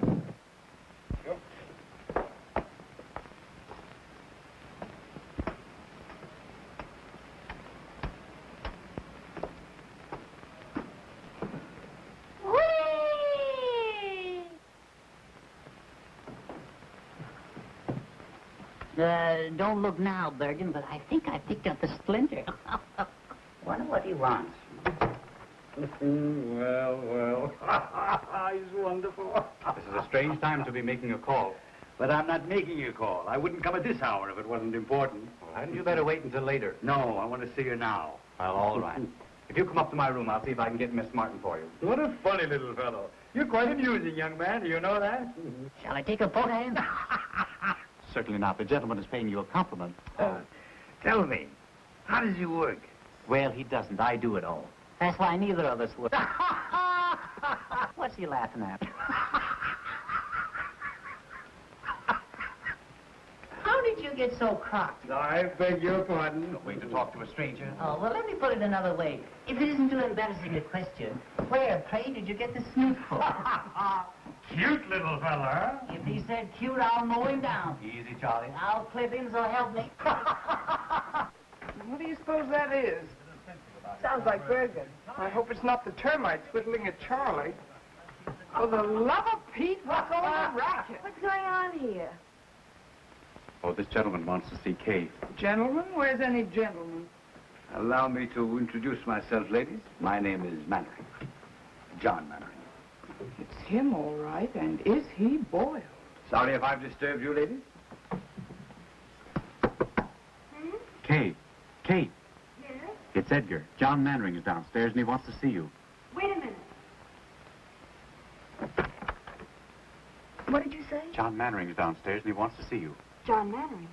Don't look now, Bergen, but I think I picked up a splinter. Wonder what he wants. Well. He's wonderful. This is a strange time to be making a call. But I'm not making a call. I wouldn't come at this hour if it wasn't important. Well, hadn't you better wait until later? No, I want to see her now. Well, all right. If you come up to my room, I'll see if I can get Miss Martin for you. What a funny little fellow. You're quite amusing, young man. Do you know that? Shall I take a poke at him? Certainly not. The gentleman is paying you a compliment. Tell me, how does he work? Well, he doesn't. I do it all. That's why neither of us would. What's he laughing at? How did you get so crocked? I beg your pardon. No way to talk to a stranger. Oh, well, let me put it another way. If it isn't too embarrassing a question, where, pray, did you get the snoot for? Cute little fella. If he said cute, I'll mow him down. Easy, Charlie. I'll clip him, so help me. What do you suppose that is? Sounds like Bergen. I hope it's not the termites whittling at Charlie. For the love of Pete, what's all the racket? What's going on here? Oh, this gentleman wants to see Kay. Gentlemen? Where's any gentleman? Allow me to introduce myself, ladies. My name is Mannering. John Mannering. It's him, all right. And is he boiled? Sorry if I've disturbed you, ladies. Kay. Kay. Yes? It's Edgar. John Mannering is downstairs and he wants to see you. Wait a minute. What did you say? John Mannering is downstairs and he wants to see you. John Mannering.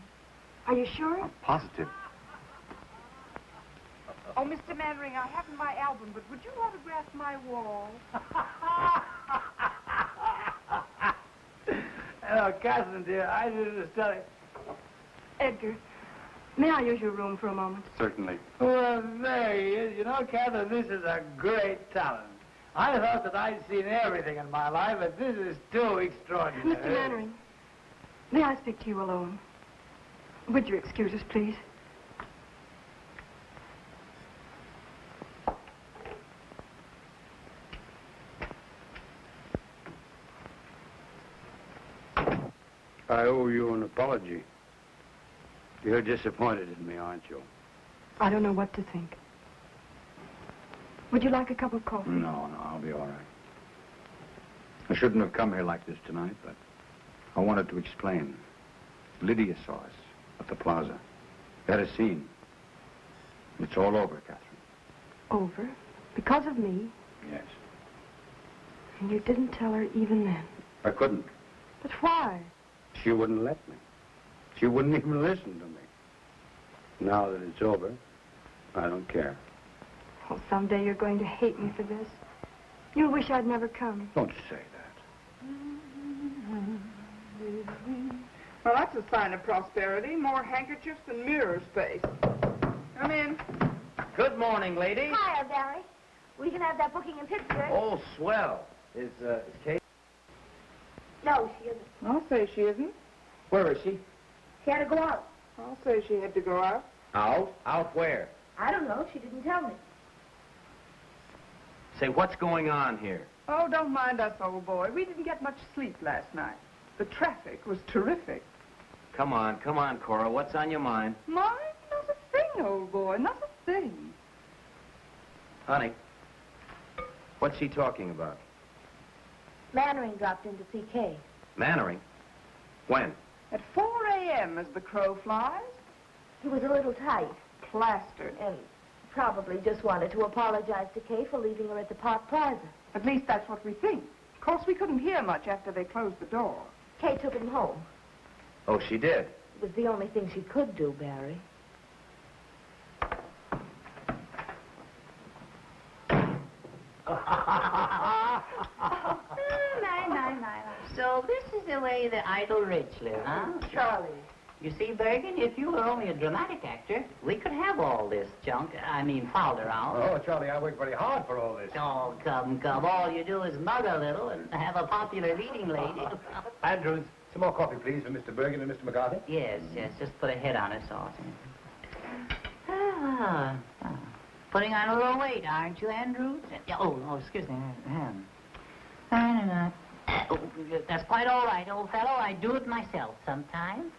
Are you sure? Positive. Oh, Mr. Mannering, I haven't my album, but would you autograph my wall? Hello, Catherine, dear. I just tell you. Edgar, may I use your room for a moment? Certainly. Well, there he is. You know, Catherine, this is a great talent. I thought that I'd seen everything in my life, but this is too extraordinary. Mr. Mannering, may I speak to you alone? Would you excuse us, please? I owe you an apology. You're disappointed in me, aren't you? I don't know what to think. Would you like a cup of coffee? No, I'll be all right. I shouldn't have come here like this tonight, but I wanted to explain. Lydia saw us at the plaza. Had a scene. It's all over, Catherine. Over? Because of me? Yes. And you didn't tell her even then? I couldn't. But why? She wouldn't let me. She wouldn't even listen to me. Now that it's over, I don't care. Oh, someday you're going to hate me for this. You'll wish I'd never come. Don't say that. Well, that's a sign of prosperity. More handkerchiefs than mirror space. Come in. Good morning, lady. Hiya, Barry. We can have that booking in Pittsburgh. Oh, swell. Is Kate? No, she isn't. I'll say she isn't. Where is she? She had to go out. I'll say she had to go out. Out? Out where? I don't know. She didn't tell me. Say, what's going on here? Oh, don't mind us, old boy. We didn't get much sleep last night. The traffic was terrific. Come on, Cora. What's on your mind? Mine? Not a thing, old boy. Not a thing. Honey, what's she talking about? Mannering dropped in to see Kay. Mannering? When? At 4 a.m. as the crow flies. He was a little tight. Plastered. And probably just wanted to apologize to Kay for leaving her at the Park Plaza. At least that's what we think. Of course, we couldn't hear much after they closed the door. Kay took him home. Oh, she did? It was the only thing she could do, Barry. So this is the way the idle rich live, huh? Charlie. You see, Bergen, if you were only a dramatic actor, we could have all this junk, fouled around. Oh, Charlie, I worked very hard for all this. Oh, come. All you do is mug a little and have a popular leading lady. Andrews, some more coffee, please, for Mr. Bergen and Mr. McCarthy. Yes, just put a head on her sauce. Putting on a little weight, aren't you, Andrews? Oh, excuse me. That's quite all right, old fellow. I do it myself sometimes.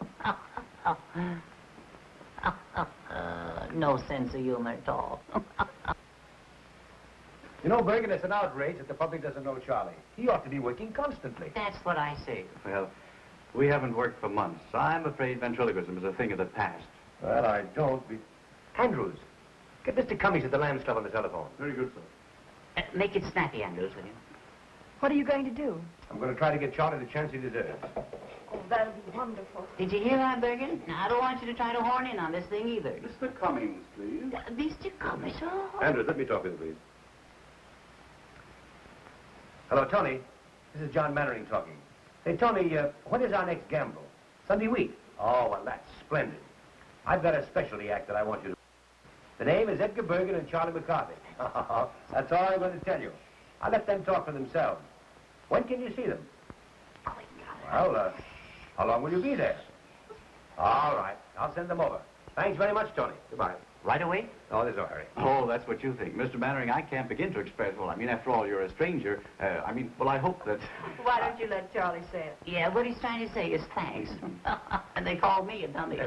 No sense of humor at all. You know, Bergen, it's an outrage that the public doesn't know Charlie. He ought to be working constantly. That's what I say. Well, we haven't worked for months. I'm afraid ventriloquism is a thing of the past. Well, I don't be... Andrews, get Mr. Cummings at the Lambs Club on the telephone. Very good, sir. Make it snappy, Andrews, will you? What are you going to do? I'm going to try to get Charlie the chance he deserves. Oh, that'll be wonderful. Did you hear that, Bergen? Now, I don't want you to try to horn in on this thing either. Mr. Cummings, please. Mr. Cummings, oh. Andrews, let me talk with you, please. Hello, Tony. This is John Mannering talking. Hey, Tony, when is our next gamble? Sunday week? Oh, well, that's splendid. I've got a specialty act that I want you to... The name is Edgar Bergen and Charlie McCarthy. That's all I'm going to tell you. I'll let them talk for themselves. When can you see them? Well, how long will you be there? All right. I'll send them over. Thanks very much, Tony. Goodbye. Right away? Oh, there's no hurry. Oh, that's what you think. Mr. Mannering, I can't begin to express, after all, you're a stranger. I hope that... Why don't you let Charlie say it? Yeah, what he's trying to say is thanks. And they called me a dummy.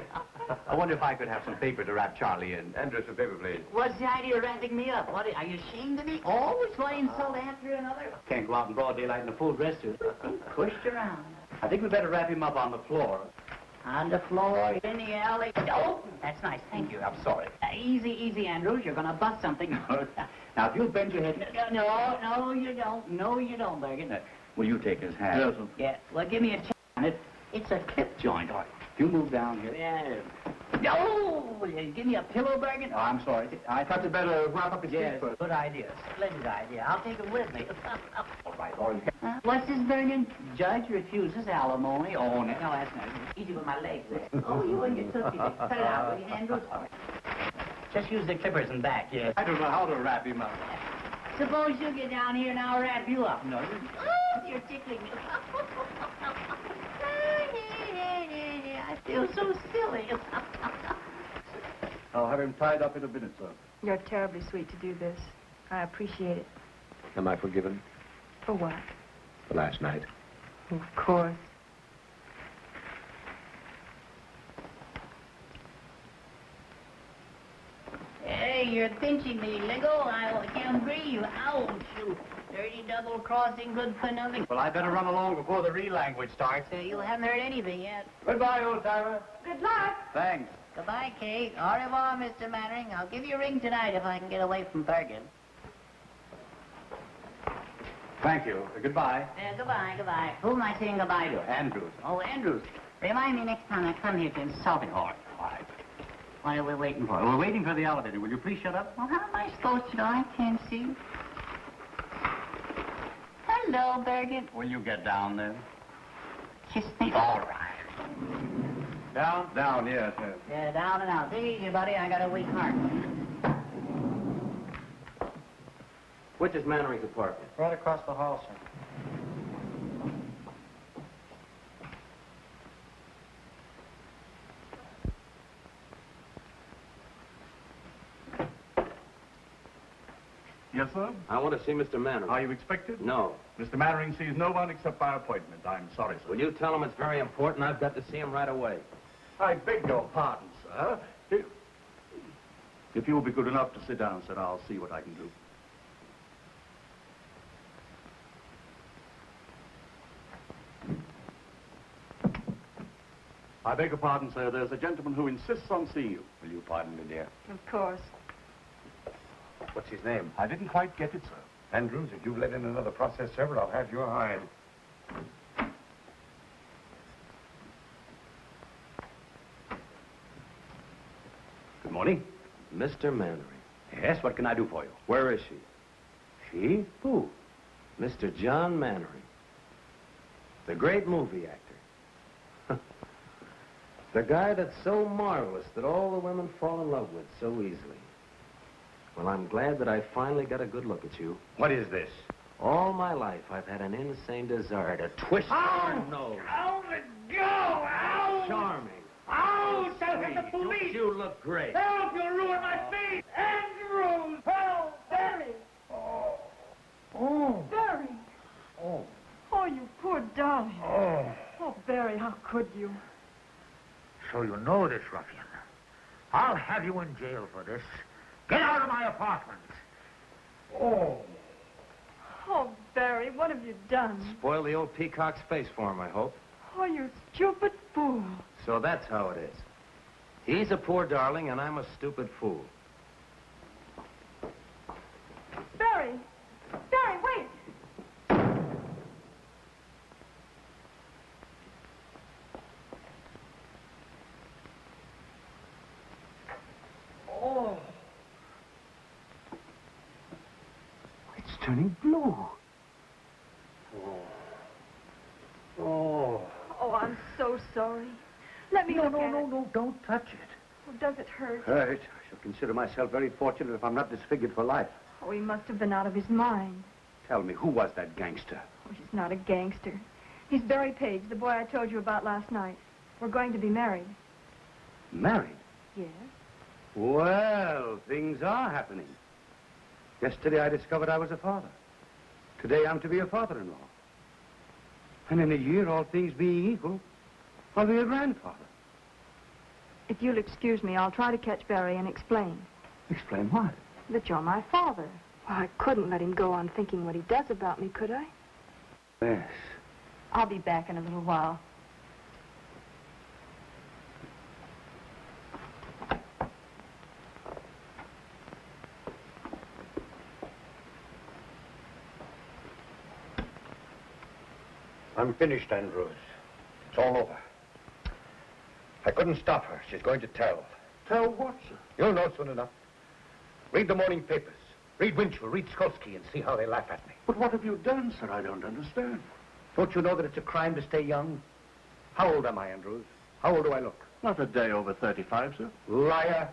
I wonder if I could have some paper to wrap Charlie in. Andrew, some paper, please. What's the idea of wrapping me up? What, are you ashamed of me? Always one insult after another? Can't go out in broad daylight in a full dress suit. Pushed around. I think we'd better wrap him up on the floor. On the floor, in the alley. Oh, that's nice. Thank you. I'm sorry. Easy, Andrews. You're going to bust something. Now, if you'll bend your head... No, you don't. No, you don't, Bergen. Will you take his hand? Yes, sir. Yeah, well, give me a chance on it. It's a clip joint. All right. If you move down here... Yeah. No! Will you give me a pillow, Bergen? Oh, I'm sorry. I thought you'd better wrap up his feet Yes, first. good idea. Splendid idea. I'll take it with me. All right, all right. What's this, Bergen? Judge refuses alimony. Oh, no, that's not easy with my legs there. Oh, you and your tootsie. Cut it out, will you, Andrews? Just use the clippers and back, yes. I don't know how to wrap him up. Suppose you get down here and I'll wrap you up. No, you're tickling me. I feel so silly. I'll have him tied up in a minute, sir. You're terribly sweet to do this. I appreciate it. Am I forgiven? For what? For last night. Of course. Hey, you're pinching me, Lingo. I can't breathe. Ouch. Dirty double crossing, good for nothing. Well, I better run along before the real language starts. You haven't heard anything yet. Goodbye, old-timer. Good luck. Thanks. Goodbye, Kate. Au revoir, Mr. Mannering. I'll give you a ring tonight if I can get away from Bergen. Thank you. Goodbye. Goodbye. Who am I saying goodbye to? Andrews. Oh, Andrews. Remind me next time I come here to insult him. All right. What are we waiting for? We're waiting for the elevator. Will you please shut up? Well, how am I supposed to know? I can't see. Hello, Bergen. Will you get down there? Kiss me. All right. Down? Down, yes. Yeah, down and out. Take it easy, buddy. I got a weak heart. Which is Mannering's apartment? Right across the hall, sir. Yes, sir? I want to see Mr. Mannering. Are you expected? No. Mr. Mannering sees no one except by appointment. I'm sorry, sir. Will you tell him it's very important? I've got to see him right away. I beg your pardon, sir. If you will be good enough to sit down, sir, I'll see what I can do. I beg your pardon, sir. There's a gentleman who insists on seeing you. Will you pardon me, dear? Of course. What's his name? I didn't quite get it, sir. Andrews, if you let in another process server, I'll have your hide. Good morning. Mr. Mannering. Yes, what can I do for you? Where is she? She? Who? Mr. John Mannering. The great movie actor. The guy that's so marvelous that all the women fall in love with so easily. Well, I'm glad that I finally got a good look at you. What is this? All my life, I've had an insane desire to twist your nose. Ow, let go! Ow! Charming. Ow! Tell him the Sweet. police! Don't you look great? Help! You'll ruin my feet! Andrews! Help! Barry! Oh! Barry! Oh! Oh, you poor darling. Oh! Oh, Barry, how could you? So you know this ruffian. I'll have you in jail for this. Get out of my apartment! Oh! Oh, Barry, what have you done? Spoil the old peacock's face for him, I hope. Oh, you stupid fool. So that's how it is. He's a poor darling, and I'm a stupid fool. Barry! Barry, wait! Oh! It's turning blue. Oh. Oh, I'm so sorry. Let me look at it. No, don't touch it. Oh, does it hurt? Hurt. I shall consider myself very fortunate if I'm not disfigured for life. Oh, he must have been out of his mind. Tell me, who was that gangster? Oh, he's not a gangster. He's Barry Page, the boy I told you about last night. We're going to be married. Married? Yes. Well, things are happening. Yesterday I discovered I was a father. Today I'm to be a father-in-law. And in a year, all things being equal, I'll be a grandfather. If you'll excuse me, I'll try to catch Barry and explain. Explain what? That you're my father. Well, I couldn't let him go on thinking what he does about me, could I? Yes. I'll be back in a little while. I'm finished, Andrews. It's all over. I couldn't stop her. She's going to tell. Tell what, sir? You'll know soon enough. Read the morning papers. Read Winchell, read Skolsky, and see how they laugh at me. But what have you done, sir? I don't understand. Don't you know that it's a crime to stay young? How old am I, Andrews? How old do I look? Not a day over 35, sir. Liar.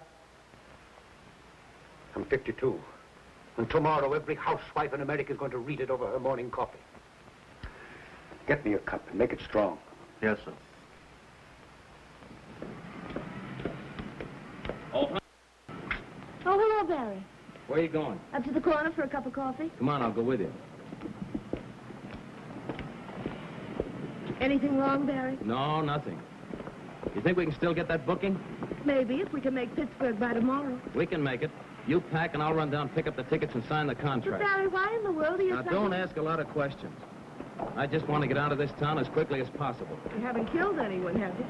I'm 52. And tomorrow, every housewife in America is going to read it over her morning coffee. Get me a cup and make it strong. Yes, sir. Oh, Oh, hello, Barry. where are you going? Up to the corner for a cup of coffee? Come on, I'll go with you. Anything wrong, Barry? No, nothing. You think we can still get that booking? Maybe, if we can make Pittsburgh by tomorrow. We can make it. You pack and I'll run down, pick up the tickets, and sign the But, contract. Barry, why in the world are you Now, don't ask a lot of questions. I just want to get out of this town as quickly as possible. You haven't killed anyone, have you?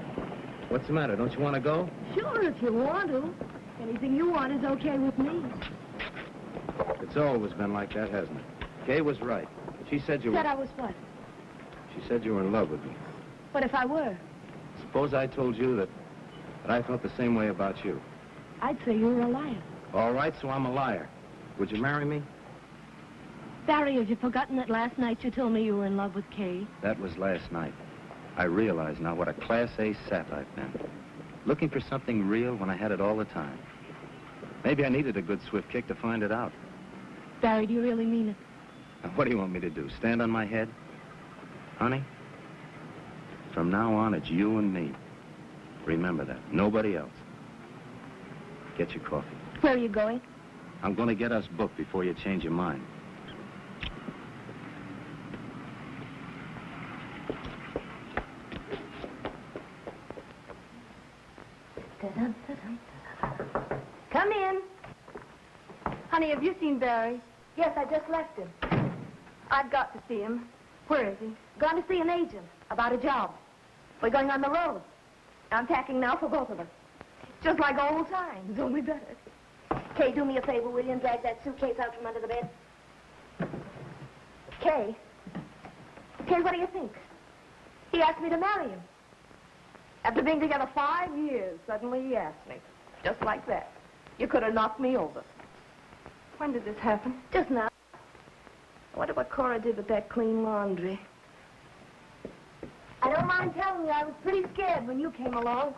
What's the matter? Don't you want to go? Sure, if you want to. Anything you want is okay with me. It's always been like that, hasn't it? Kay was right. She said you Said were... I was what? She said you were in love with me. What if I were? Suppose I told you that I felt the same way about you. I'd say you were a liar. All right, so I'm a liar. Would you marry me? Barry, have you forgotten that last night you told me you were in love with Kay? That was last night. I realize now what a Class A sap I've been. Looking for something real when I had it all the time. Maybe I needed a good swift kick to find it out. Barry, do you really mean it? Now, what do you want me to do, stand on my head? Honey, from now on, it's you and me. Remember that. Nobody else. Get your coffee. Where are you going? I'm going to get us booked before you change your mind. Come in. Honey, have you seen Barry? Yes, I just left him. I've got to see him. Where is he? Gone to see an agent about a job. We're going on the road. I'm packing now for both of us. Just like old times, only better. Kay, do me a favor, will you, and drag that suitcase out from under the bed? Kay? Kay, what do you think? He asked me to marry him. After being together 5 years, suddenly he asked me. Just like that. You could have knocked me over. When did this happen? Just now. I wonder what Cora did with that clean laundry. I don't mind telling you, I was pretty scared when you came along.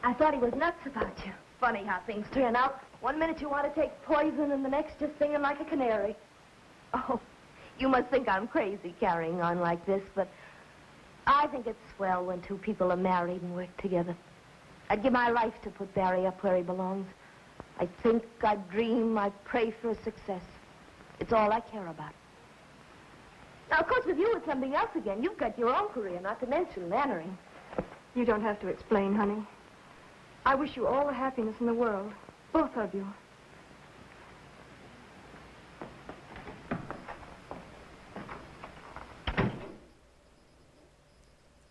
I thought he was nuts about you. Funny how things turn out. 1 minute you want to take poison, and the next just singing like a canary. Oh, you must think I'm crazy carrying on like this, but I think it's swell when two people are married and work together. I'd give my life to put Barry up where he belongs. I think, I dream, I pray for his success. It's all I care about. Now, of course, with you, it's something else again. You've got your own career, not to mention Mannering. You don't have to explain, honey. I wish you all the happiness in the world. Both of you.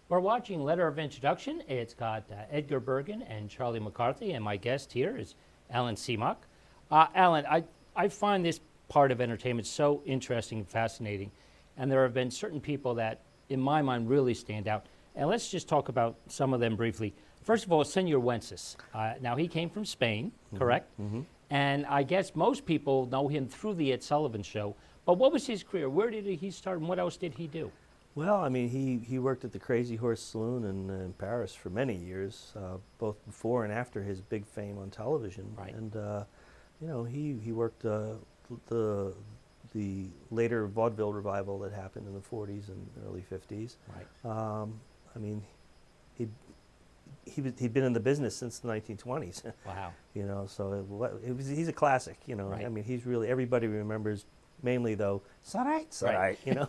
We're watching Letter of Introduction. It's got Edgar Bergen and Charlie McCarthy, and my guest here is Alan Semok. Alan, I find this part of entertainment so interesting and fascinating, and there have been certain people that, in my mind, really stand out. And let's just talk about some of them briefly. First of all, Senor Wences. Now, he came from Spain, correct? Mm-hmm. And I guess most people know him through the Ed Sullivan Show. But what was his career? Where did he start, and what else did he do? Well, I mean, he worked at the Crazy Horse Saloon in Paris for many years, both before and after his big fame on television. Right. And, you know, he worked the later vaudeville revival that happened in the 40s and early 50s. Right. I mean, he'd been in the business since the 1920s. Wow. You know, so he's a classic, you know. Right. I mean, he's really, everybody remembers, mainly though, it's all right, you know.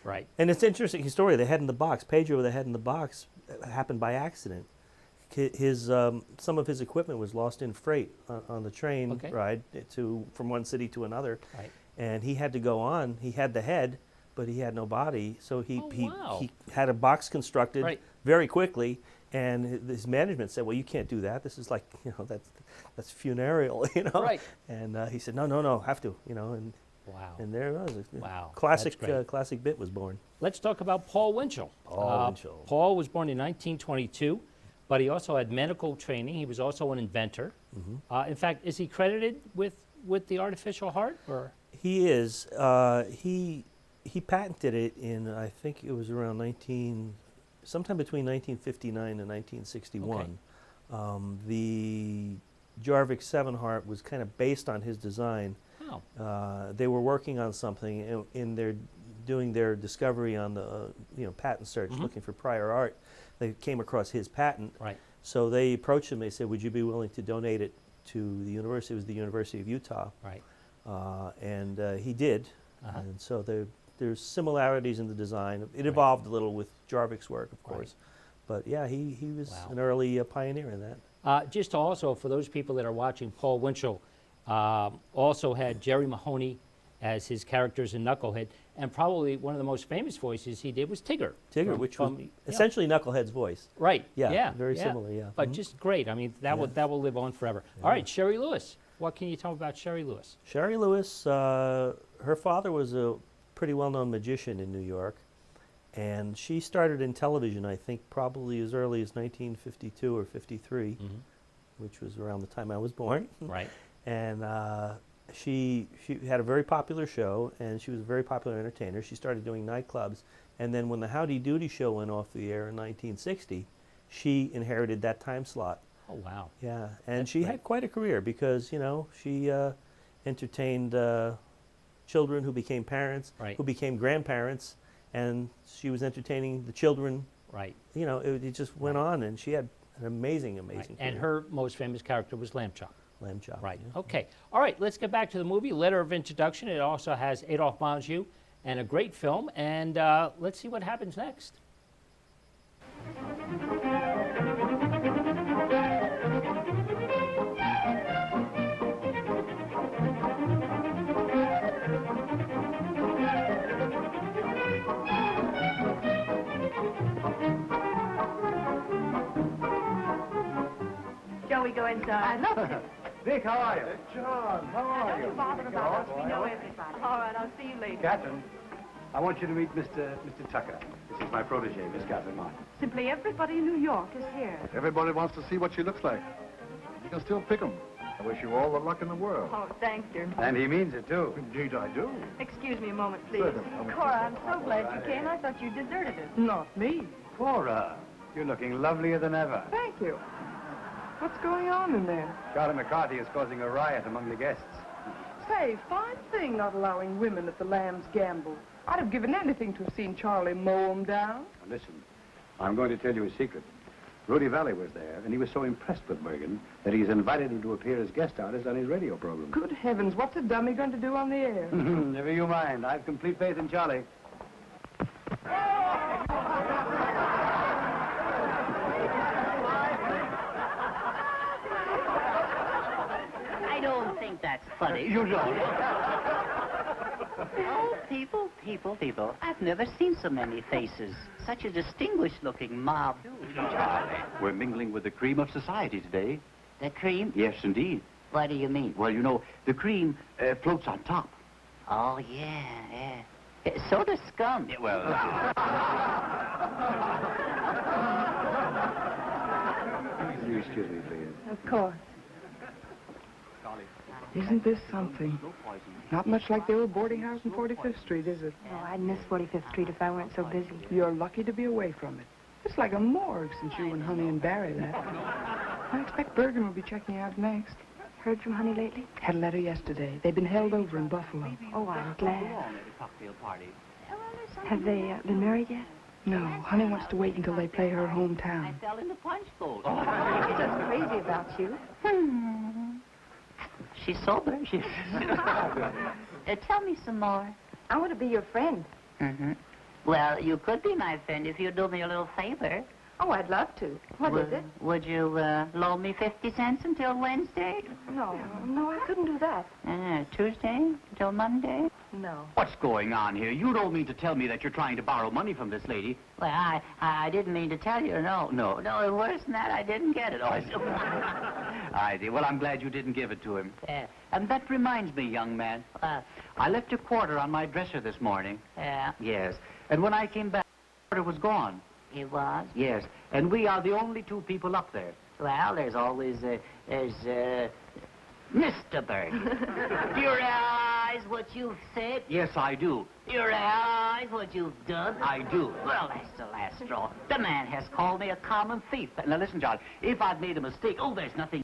Right. And it's an interesting story. The head in the box, Pedro, the head in the box, happened by accident. Some of his equipment was lost in freight on the train ride from one city to another. Right. And he had to go on. He had the head, but he had no body. So he wow. he had a box constructed Right. very quickly. And his management said, "Well, you can't do that. This is like, you know, that's funereal, you know." Right. And he said, "No, have to, you know." And wow. And there it was. Wow. Classic bit was born. Let's talk about Paul Winchell. Paul was born in 1922, but he also had medical training. He was also an inventor. Mm-hmm. In fact, is he credited with the artificial heart? Or He is. He patented it in, I think it was around sometime between 1959 and 1961. The Jarvik 7 heart was kind of based on his design. Oh. They were working on something doing their discovery on the patent search, looking for prior art. They came across his patent. Right. So they approached him. They said, "Would you be willing to donate it to the university?" It was the University of Utah. Right. And he did. And so there's similarities in the design. It evolved a little with Jarvik's work, of course. But yeah, he was an early pioneer in that. Just also, for those people that are watching, Paul Winchell also had Jerry Mahoney as his characters in Knucklehead, and probably one of the most famous voices he did was Tigger. Tigger, which was essentially Knucklehead's voice. Right. Yeah. Very similar. Yeah. But just great. I mean, that will live on forever. All right, Sherry Lewis. What can you tell me about Sherry Lewis? Sherry Lewis, her father was a pretty well-known magician in New York, and she started in television, I think, probably as early as 1952 or 53. which was around the time I was born. Right. And she had a very popular show, and she was a very popular entertainer. She started doing nightclubs, and then when the Howdy Doody show went off the air in 1960, she inherited that time slot. Oh, wow. Yeah, and That's she great. had quite a career because, you know, she entertained children who became parents, Right. who became grandparents, and she was entertaining the children. Right. You know, it just went on, and she had an amazing, amazing And career. her most famous character was Lamb Chop. Lamb Chop. Right. yeah. Okay. All right. Let's get back to the movie, Letter of Introduction. It also has Adolphe Menjou and a great film. And let's see what happens next. Shall we go inside? I'd love to. Dick, how are you? John, how are you? Don't bother about us. We know everybody. All right, I'll see you later. Catherine, I want you to meet Mr. Tucker. This is my protege, Miss Catherine Martin. Simply everybody in New York is here. Everybody wants to see what she looks like. You can still pick 'em. I wish you all the luck in the world. Oh, thank you. And he means it, too. Indeed, I do. Excuse me a moment, please. Certainly. Cora, I'm so glad you came. I thought you deserted us. Not me. Cora, you're looking lovelier than ever. Thank you. What's going on in there? Charlie McCarthy is causing a riot among the guests. Say, fine thing not allowing women at the Lamb's gamble. I'd have given anything to have seen Charlie mow 'em down. Now, listen, I'm going to tell you a secret. Rudy Valley was there, and he was so impressed with Bergen that he's invited him to appear as guest artist on his radio program. Good heavens, what's a dummy going to do on the air? Never you mind. I have complete faith in Charlie. I don't think that's funny. You don't. Oh, people. I've never seen so many faces. Such a distinguished-looking mob. Charlie, we're mingling with the cream of society today. The cream? Yes, indeed. What do you mean? Well, you know, the cream floats on top. Oh, yeah. So does scum. Yeah, well... Will you excuse me, please? Of course. Charlie. Isn't this something? No poison. Not much like the old boarding house on 45th Street, is it? Oh, I'd miss 45th Street if I weren't so busy. You're lucky to be away from it. It's like a morgue since you and Honey and Barry left. I expect Bergen will be checking out next. Heard from Honey lately? Had a letter yesterday. They've been held over in Buffalo. Oh, I'm Go glad. on at a cocktail party. Have they been married yet? No, Honey wants to wait until they play her I hometown. fell in the punch bowl. She's just crazy about you. She's sober. She's... tell me some more. I want to be your friend. Mm-hmm. Well, you could be my friend if you'd do me a little favor. Oh, I'd love to. What is it? Would you loan me 50 cents until Wednesday? No, I couldn't do that. Tuesday until Monday? No. What's going on here? You don't mean to tell me that you're trying to borrow money from this lady. Well, I didn't mean to tell you. No, worse than that, I didn't get it. I see. Well, I'm glad you didn't give it to him. And that reminds me, young man. I left a quarter on my dresser this morning. Yeah. Yes. And when I came back, the quarter was gone. It was? Yes. And we are the only two people up there. Well, there's always, Mr. Bergen. Do you realize what you've said? Yes, I do. Do you realize what you've done? I do. Well, that's the last straw. The man has called me a common thief. Now, listen, John, if I'd made a mistake, there's nothing.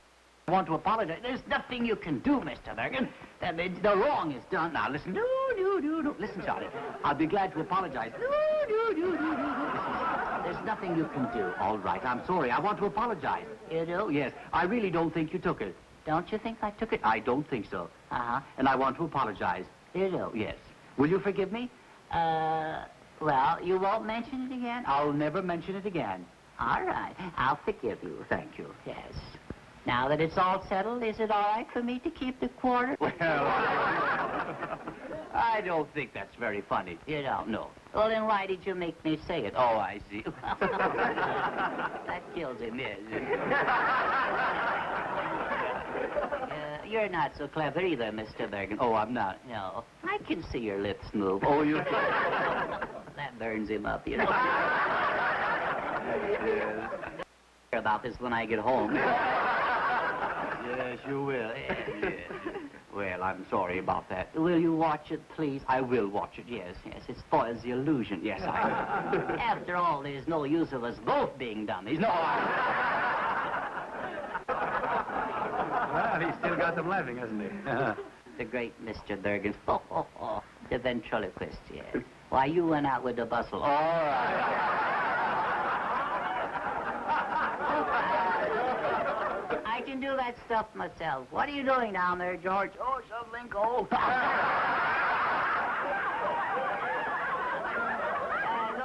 I want to apologize. There's nothing you can do, Mr. Bergen. The wrong is done. Now, listen. No. Listen, Charlie. I'll be glad to apologize. No. There's nothing you can do. All right, I'm sorry. I want to apologize. You do? Yes, I really don't think you took it. Don't you think I took it? I don't think so. Uh-huh. And I want to apologize. You do? Yes. Will you forgive me? Well, you won't mention it again? I'll never mention it again. All right. I'll forgive you. Thank you. Yes. Now that it's all settled, is it all right for me to keep the quarter? Well, I don't think that's very funny. You don't? No. Well, then why did you make me say it? Oh, I see. That kills him, yes. You're not so clever either, Mr. Bergen. Oh, I'm not. No. I can see your lips move. Oh, you... That burns him up, you know. About this when I get home. Yes, you will. Yes. Well, I'm sorry about that. Will you watch it, please? I will watch it, yes, yes. It spoils the illusion. Yes, I will. After all, there's no use of us both being dummies. No, Well, he's still got them laughing, hasn't he? The great Mr. Bergen. Oh, the ventriloquist, yes. Why, you went out with the bustle. All right. I can do that stuff myself. What are you doing down there, George? Oh, shoveling coal. Go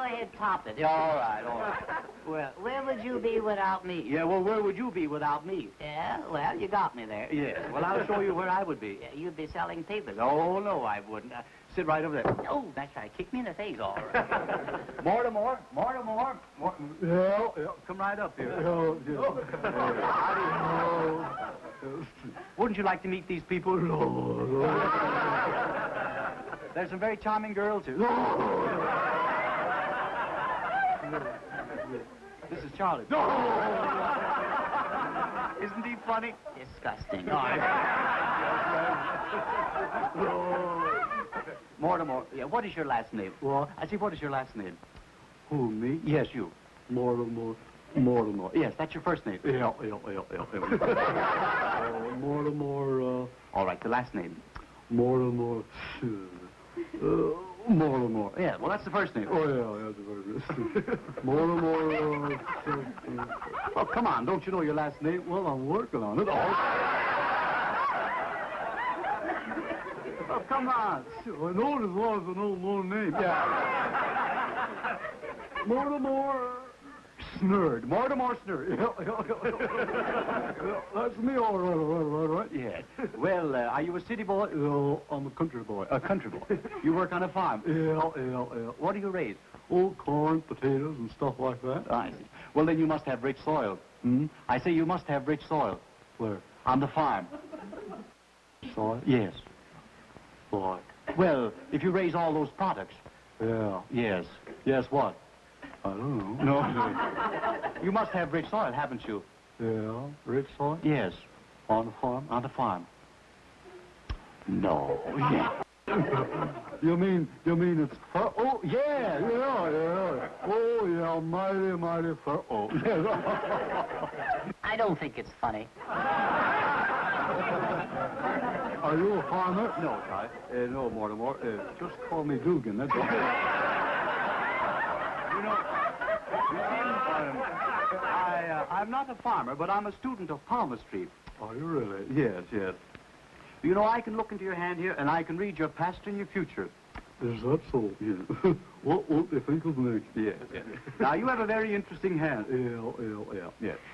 ahead, top it. all right, all right. Well, where would you be without me? Yeah, well, where would you be without me? Yeah, well, you got me there. Yes, well, I'll show you where I would be. Yeah, you'd be selling papers. Oh, no, I wouldn't. Sit right over there. Oh, that's right. Kick me in the face. All right. Mortimer. Yeah, come right up here. Wouldn't you like to meet these people? There's some very charming girls here. This is Charlie. Isn't he funny? Disgusting. Mortimer, yeah, what is your last name? What? I see, what is your last name? Who, me? Yes, you. Mortimer. Yes, that's your first name. Yeah. Mortimer, All right, the last name. Mortimer. Mortimer. Yeah, well, that's the first name. Oh, yeah, that's very good. Mortimer, Oh, come on, don't you know your last name? well, I'm working on it. Oh, come on. I know it as well as I know my name. Yeah. Mortimer Snurd. Mortimer Snurd. That's me, all right. Yeah. Well, are you a city boy? No, I'm a country boy. A country boy. You work on a farm. Yeah. What do you raise? Oh, corn, potatoes, and stuff like that. I see. Well, then you must have rich soil. Hmm? I say you must have rich soil. Where? On the farm. Soil? Yes. What? Well, if you raise all those products. Yeah. Yes. Yes, what? I don't know. No. You must have rich soil, haven't you? Yeah. Rich soil? Yes. On the farm? On the farm. No. Yeah. You mean it's oh, yeah. Oh, yeah, mighty fur. Oh, yeah. I don't think it's funny. Are you a farmer? No, Charlie. No, Mortimer. Just call me Dugan, that's all. You know, I'm not a farmer, but I'm a student of palmistry. Are you really? Yes. You know, I can look into your hand here, and I can read your past and your future. Is that so? Yeah. What do you think of me? Yes. Now, you have a very interesting hand. Yeah.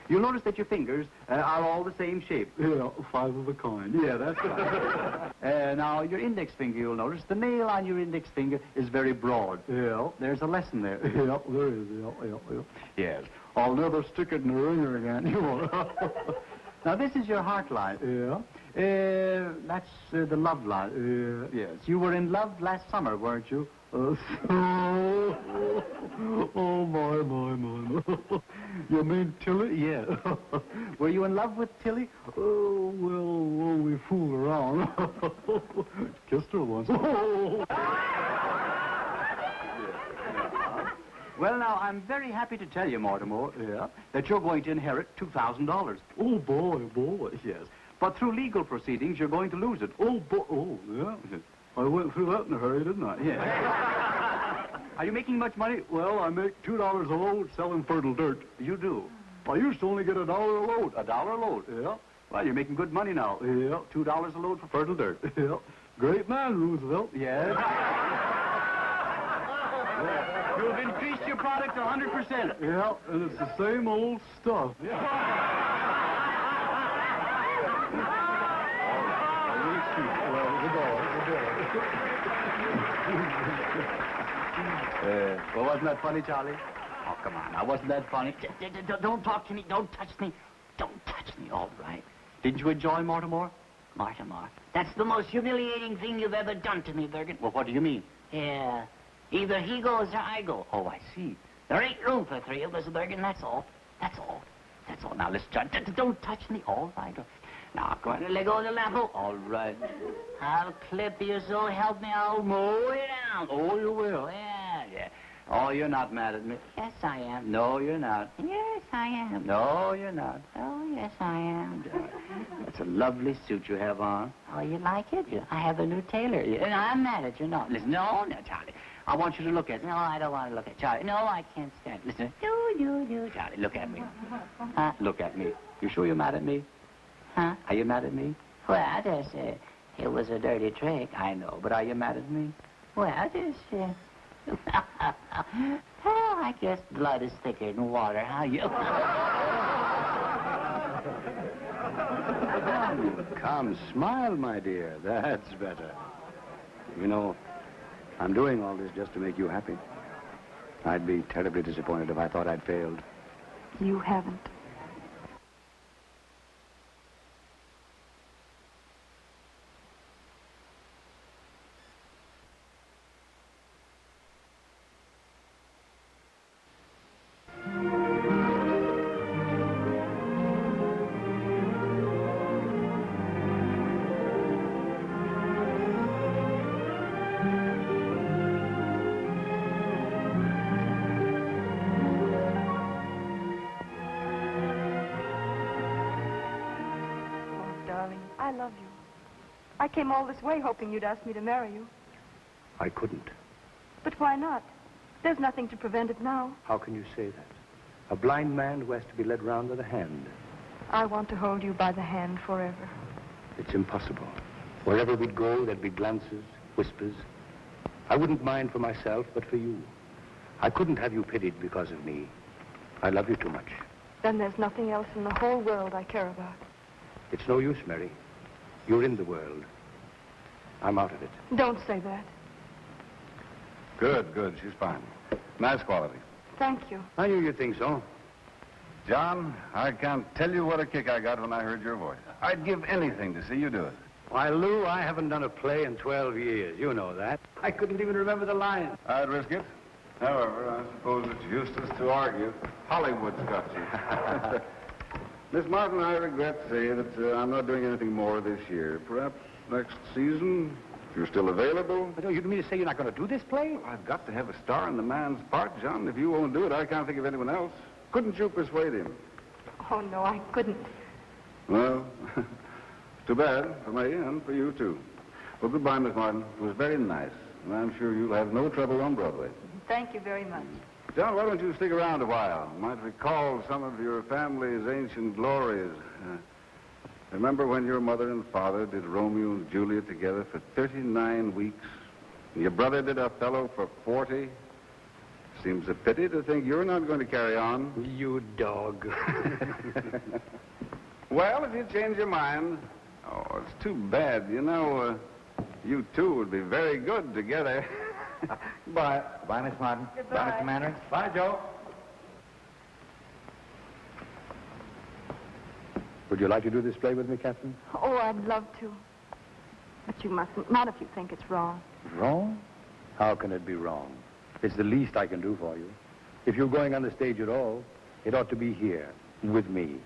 You'll notice that your fingers are all the same shape. Yeah, 5 of a kind. Yeah, that's right. Now, your index finger, you'll notice, the nail on your index finger is very broad. Yeah. There's a lesson there. Yeah, there is. Yeah. Yes. I'll never stick it in the ringer again. You won't. Now, this is your heart line. Yeah. That's the love line. Yes. You were in love last summer, weren't you? Oh, my. You mean Tilly? Yes. Were you in love with Tilly? Oh, well, we fool around. Kissed her once. Well, now, I'm very happy to tell you, Mortimer, that you're going to inherit $2,000. Oh, boy. Yes. But through legal proceedings, you're going to lose it. Oh, boy. Oh, yeah. I went through that in a hurry, didn't I? Yes. Are you making much money? Well, I make $2 a load selling fertile dirt. You do? I used to only get $1 a load. $1 a load? Yeah. Well, you're making good money now. Yeah. $2 a load for fertile dirt. Yeah. Great man, Roosevelt. Yes. You've increased your product 100%. Yeah, and it's the same old stuff. Well, wasn't that funny, Charlie? Oh, come on. Now, wasn't that funny? Don't talk to me. Don't touch me. Don't touch me. All right. Didn't you enjoy Mortimer? Mortimer, that's the most humiliating thing you've ever done to me, Bergen. Well, what do you mean? Yeah. Either he goes or I go. Oh, I see. There ain't room for 3 of us, Bergen, that's all. Now, listen, John, don't touch me. All right. Now, go on, let go of the lamp. Oh, all right. I'll clip you, so help me. I'll mow it down. Oh, you will. Yeah, yeah. Oh, you're not mad at me. Yes, I am. No, you're not. Yes, I am. No, you're not. Oh, yes, I am. It's a lovely suit you have on. Oh, you like it? I have a new tailor. And I'm mad at you. No, listen. No, Charlie. I want you to look at it. No, I don't want to look at it. Charlie. No, I can't stand it. Listen. No. Charlie, look at me. Huh? Look at me. You sure you're mad at me? Huh? Are you mad at me? Well, it was a dirty trick, I know. But are you mad at me? Well, oh, I guess blood is thicker than water, huh? You? Come, smile, my dear. That's better. You know, I'm doing all this just to make you happy. I'd be terribly disappointed if I thought I'd failed. You haven't. I love you. I came all this way hoping you'd ask me to marry you. I couldn't. But why not? There's nothing to prevent it now. How can you say that? A blind man who has to be led round with a hand. I want to hold you by the hand forever. It's impossible. Wherever we'd go, there'd be glances, whispers. I wouldn't mind for myself, but for you. I couldn't have you pitied because of me. I love you too much. Then there's nothing else in the whole world I care about. It's no use, Mary. You're in the world. I'm out of it. Don't say that. Good. She's fine. Nice quality. Thank you. I knew you'd think so. John, I can't tell you what a kick I got when I heard your voice. I'd give anything to see you do it. Why, Lou, I haven't done a play in 12 years. You know that. I couldn't even remember the lines. I'd risk it. However, I suppose it's useless to argue. Hollywood's got you. Miss Martin, I regret to say that I'm not doing anything more this year. Perhaps next season, if you're still available. But you mean to say you're not going to do this play? I've got to have a star in the man's part, John. If you won't do it, I can't think of anyone else. Couldn't you persuade him? Oh, no, I couldn't. Well, it's too bad for me and for you, too. Well, goodbye, Miss Martin. It was very nice, and I'm sure you'll have no trouble on Broadway. Thank you very much. John, why don't you stick around a while? Might recall some of your family's ancient glories. Remember when your mother and father did Romeo and Juliet together for 39 weeks? And your brother did Othello for 40? Seems a pity to think you're not going to carry on. You dog. Well, if you change your mind... Oh, it's too bad. You know, you two would be very good together. Goodbye. Goodbye, Miss Martin. Goodbye. Bye, Mr. Mannering. Bye, Joe. Would you like to do this play with me, Captain? Oh, I'd love to. But you mustn't. Not if you think it's wrong. Wrong? How can it be wrong? It's the least I can do for you. If you're going on the stage at all, it ought to be here, with me.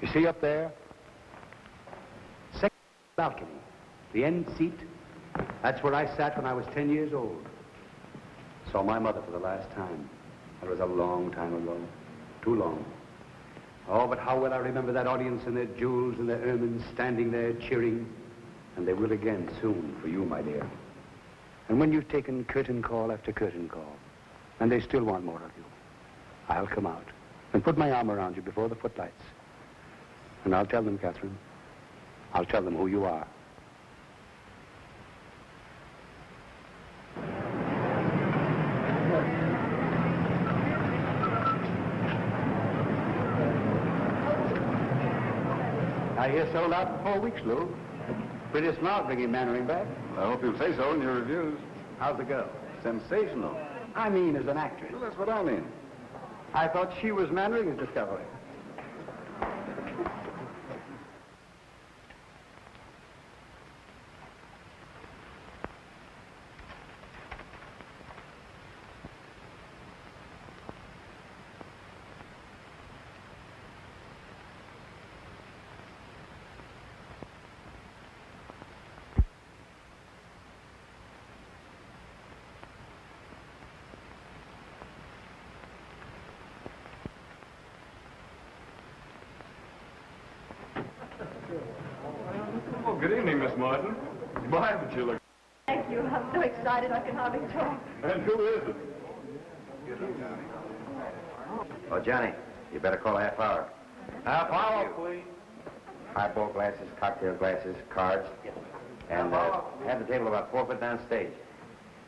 You see up there? Second balcony. The end seat. That's where I sat when I was 10 years old. Saw my mother for the last time. That was a long time ago. Too long. Oh, but how well I remember that audience and their jewels and their ermines standing there cheering. And they will again soon for you, my dear. And when you've taken curtain call after curtain call, and they still want more of you, I'll come out and put my arm around you before the footlights. And I'll tell them, Catherine, I'll tell them who you are. I hear sold out in 4 weeks, Lou. Pretty smart bringing Mannering back. I hope you'll say so in your reviews. How's the girl? Sensational. I mean as an actress. Well, that's what I mean. I thought she was Mannering's discovery. Good evening, Miss Martin. My, but you look... Thank you. I'm so excited I can hardly talk. And who is it? Oh, Johnny, you better call a half hour. Half hour, please. Highball glasses, cocktail glasses, cards. And have the table about 4 foot downstage.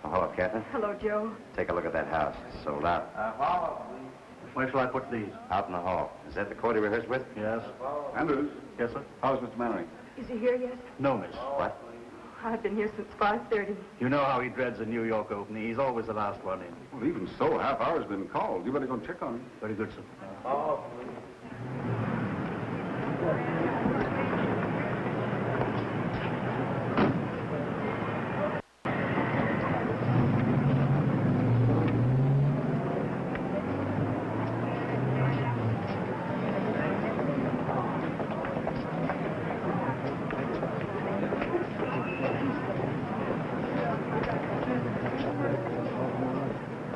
Oh, hello, Captain. Hello, Joe. Take a look at that house. It's sold out. Where shall I put these? Out in the hall. Is that the court he rehearsed with? Yes. Andrews, Yes, sir? how's Mr. Mannering? Is he here yet? No, miss. What? I've been here since 5:30. You know how he dreads a New York opening. He's always the last one in. Well, even so, half hour's been called. You better go and check on him. Very good, sir.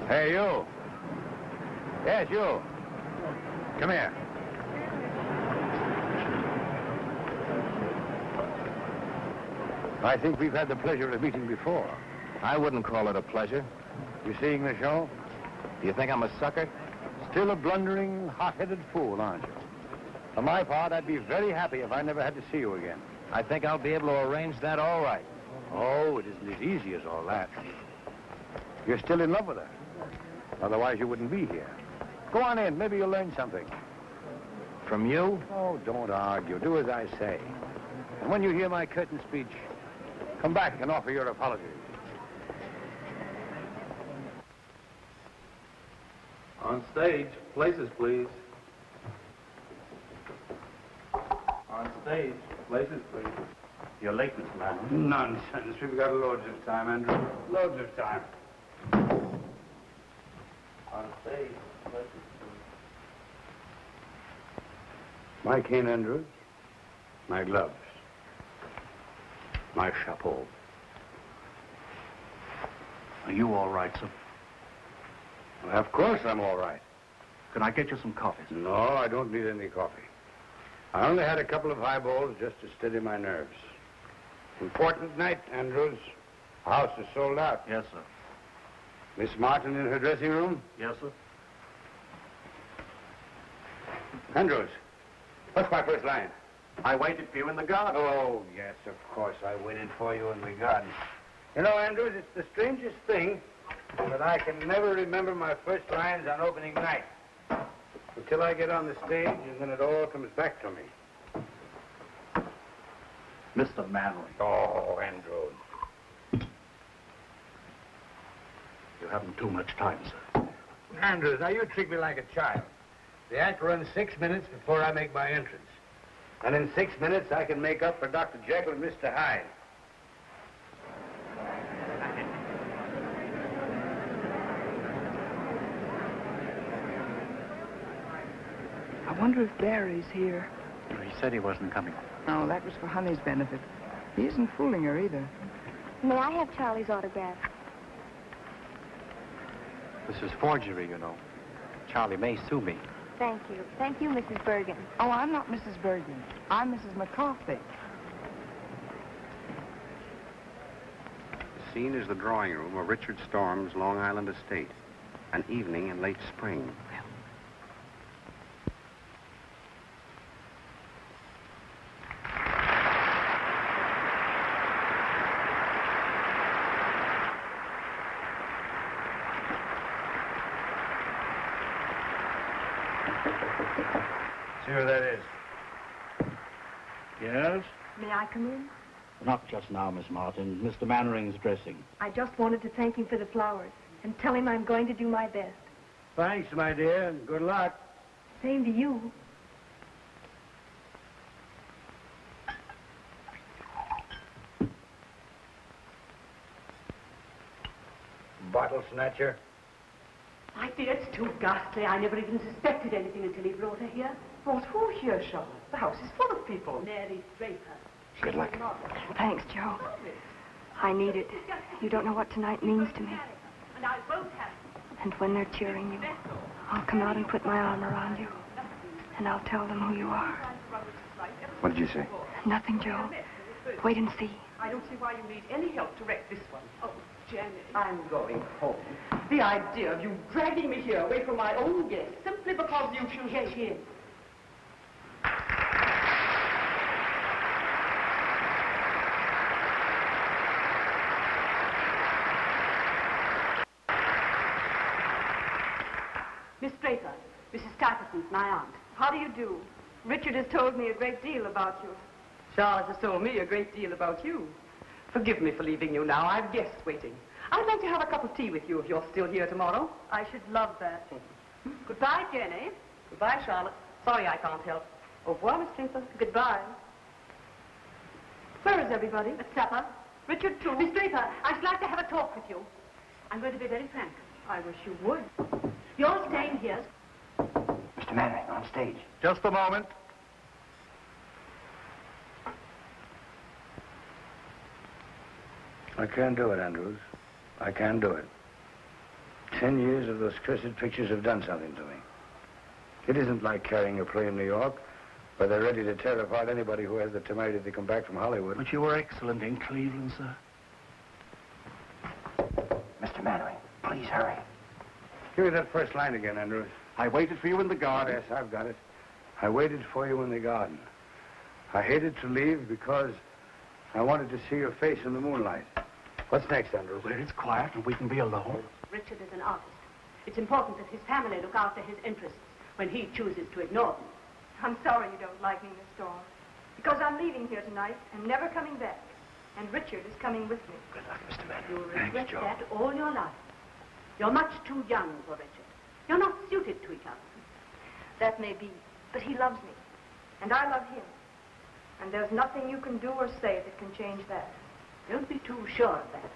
Hey, you. Yes, you. Come here. I think we've had the pleasure of meeting before. I wouldn't call it a pleasure. You seeing the show? Do you think I'm a sucker? Still a blundering, hot-headed fool, aren't you? For my part, I'd be very happy if I never had to see you again. I think I'll be able to arrange that all right. Oh, it isn't as easy as all that. You're still in love with her. Otherwise, you wouldn't be here. Go on in. Maybe you'll learn something. From you? Oh, don't argue. Do as I say. And when you hear my curtain speech, come back and offer your apologies. On stage. Places, please. On stage. Places, please. You're late, Mr. Manning. Nonsense. We've got loads of time, Andrew. Loads of time. On stage. Places, please. My cane, Andrews. My gloves. My chapeau. Are you all right, sir? Well, of course I'm all right. Can I get you some coffee, sir? No, I don't need any coffee. I only had a couple of highballs just to steady my nerves. Important night, Andrews. The house is sold out. Yes, sir. Miss Martin in her dressing room? Yes, sir. Andrews, what's my first line? I waited for you in the garden. Oh, yes, of course. I waited for you in the garden. You know, Andrews, it's the strangest thing that I can never remember my first lines on opening night. Until I get on the stage, and then it all comes back to me. Mr. Manley. Oh, Andrews. You haven't too much time, sir. Andrews, now you treat me like a child. The act runs 6 minutes before I make my entrance. And in 6 minutes, I can make up for Dr. Jekyll and Mr. Hyde. I wonder if Barry's here. He said he wasn't coming. No, that was for Honey's benefit. He isn't fooling her either. May I have Charlie's autograph? This is forgery, you know. Charlie may sue me. Thank you. Thank you, Mrs. Bergen. Oh, I'm not Mrs. Bergen. I'm Mrs. McCarthy. The scene is the drawing room of Richard Storm's Long Island estate. An evening in late spring. See who that is? Yes? May I come in? Not just now, Miss Martin. Mr. Mannering's dressing. I just wanted to thank him for the flowers and tell him I'm going to do my best. Thanks, my dear, and good luck. Same to you. Bottle snatcher. My dear, it's too ghastly. I never even suspected anything until he brought her here. Brought who here, Charlotte? The house is full of people. Mary Draper. Good luck. Thanks, Joe. I need it. You don't know what tonight means to me. And I won't have And when they're cheering you, I'll come out and put my arm around you. And I'll tell them who you are. What did you say? Nothing, Joe. Wait and see. I don't see why you need any help to wreck this one. Oh, Jenny. I'm going home. The idea of you dragging me here away from my own guests simply because you choose Yes, she is. Miss Draper, Mrs. Stuyvesant, my aunt. How do you do? Richard has told me a great deal about you. Charlotte has told me a great deal about you. Forgive me for leaving you now. I've guests waiting. I'd like to have a cup of tea with you if you're still here tomorrow. I should love that. Goodbye, Jenny. Goodbye, Charlotte. Sorry I can't help. Au revoir, Miss Draper. Goodbye. Where is everybody? At supper. Richard, too. Miss Draper, I should like to have a talk with you. I'm going to be very frank. I wish you would. You're staying here. Mr. Mannering, on stage. Just a moment. I can't do it, Andrews. I can't do it. 10 years of those cursed pictures have done something to me. It isn't like carrying a play in New York, where they're ready to tear apart anybody who has the temerity to come back from Hollywood. But you were excellent in Cleveland, sir. Mr. Mannering, please hurry. Give me that first line again, Andrews. I waited for you in the garden. Yes, I've got it. I waited for you in the garden. I hated to leave because I wanted to see your face in the moonlight. What's next, Andrews? Where it's quiet and we can be alone. Richard is an artist. It's important that his family look after his interests when he chooses to ignore them. I'm sorry you don't like me, Miss Storm. Because I'm leaving here tonight and never coming back. And Richard is coming with me. Good luck, Mr. Mannering. You'll Thanks, regret Joe. that all your life. You're much too young for Richard. You're not suited to each other. That may be, but he loves me. And I love him. And there's nothing you can do or say that can change that. Don't be too sure of that.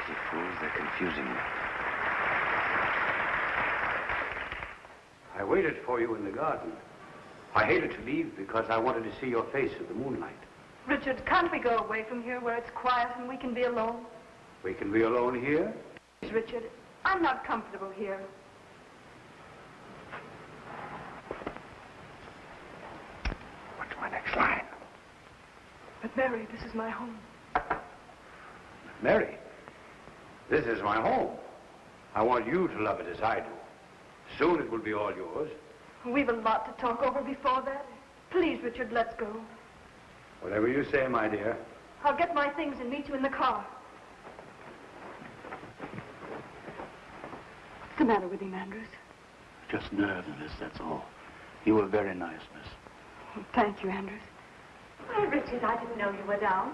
You fools, they're confusing me. I waited for you in the garden. I hated to leave because I wanted to see your face in the moonlight. Richard, can't we go away from here where it's quiet and we can be alone? We can be alone here? Please, Richard, I'm not comfortable here. What's my next line? But Mary, this is my home. Mary, this is my home. I want you to love it as I do. Soon it will be all yours. We've a lot to talk over before that. Please, Richard, let's go. Whatever you say, my dear. I'll get my things and meet you in the car. What's the matter with him, Andrews? Just nervousness, that's all. You were very nice, miss. Oh, thank you, Andrews. Why, Richard, I didn't know you were down.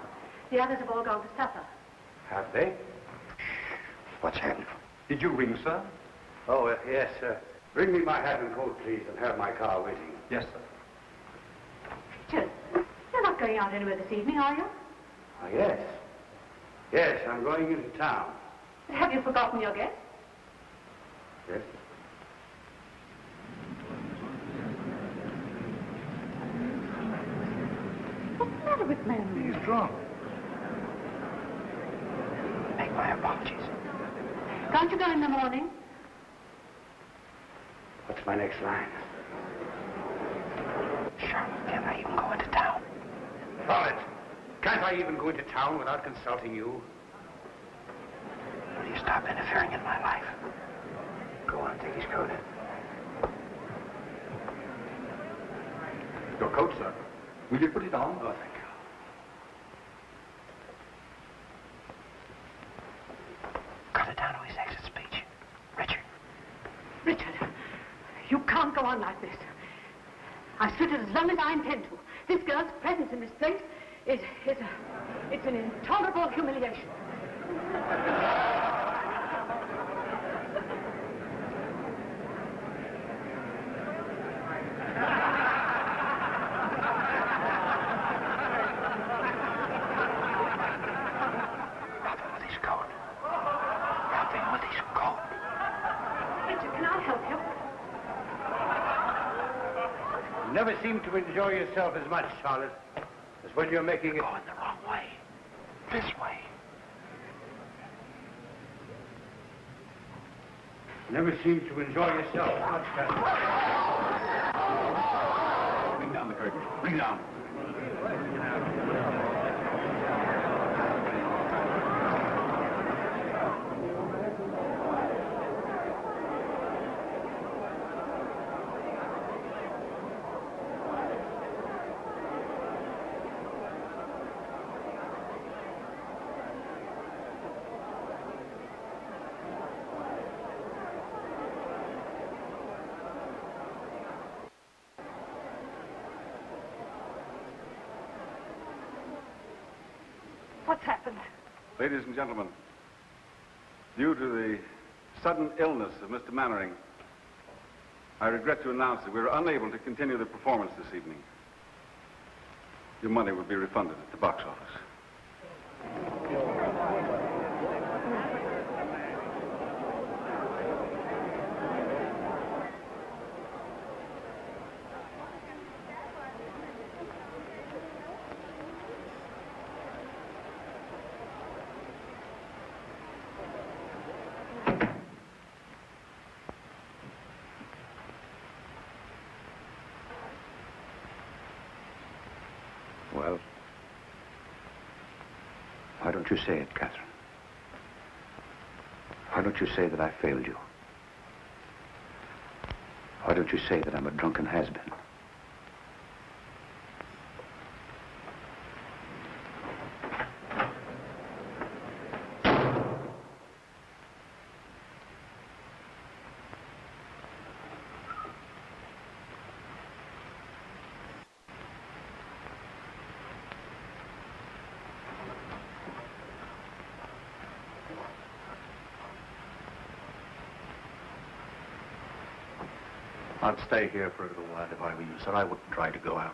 The others have all gone to supper. Have they? What's happened? Did you ring, sir? Oh, yes, sir. Bring me my hat and coat, please, and have my car waiting. Yes, sir. Richard, you're not going out anywhere this evening, are you? Oh, yes. Yes, I'm going into town. Have you forgotten your guest? Yes? What's the matter with Mary? He's drunk. Make my apologies. Can't you go in the morning? What's my next line? Charlotte, can't I even go into town? Charlotte, can't I even go into town without consulting you? Will you stop interfering in my life? Go on, take his coat. Your coat, sir. Will you put it on? Oh, thank you. Cut it down to his exit speech. Richard. Richard, you can't go on like this. I've stood it as long as I intend to. This girl's presence in this place it's an intolerable humiliation. never seem to enjoy yourself as much, Charlotte, as when you're making it... Going the wrong way. This way. Never seem to enjoy yourself as much, Catherine. Bring down the curtain. Bring down. What's happened? Ladies and gentlemen, due to the sudden illness of Mr. Mannering, I regret to announce that we are unable to continue the performance this evening. Your money will be refunded at the box office. Well, why don't you say it, Catherine? Why don't you say that I failed you? Why don't you say that I'm a drunken has-been? I'd stay here for a little while if I were you, sir. I wouldn't try to go out.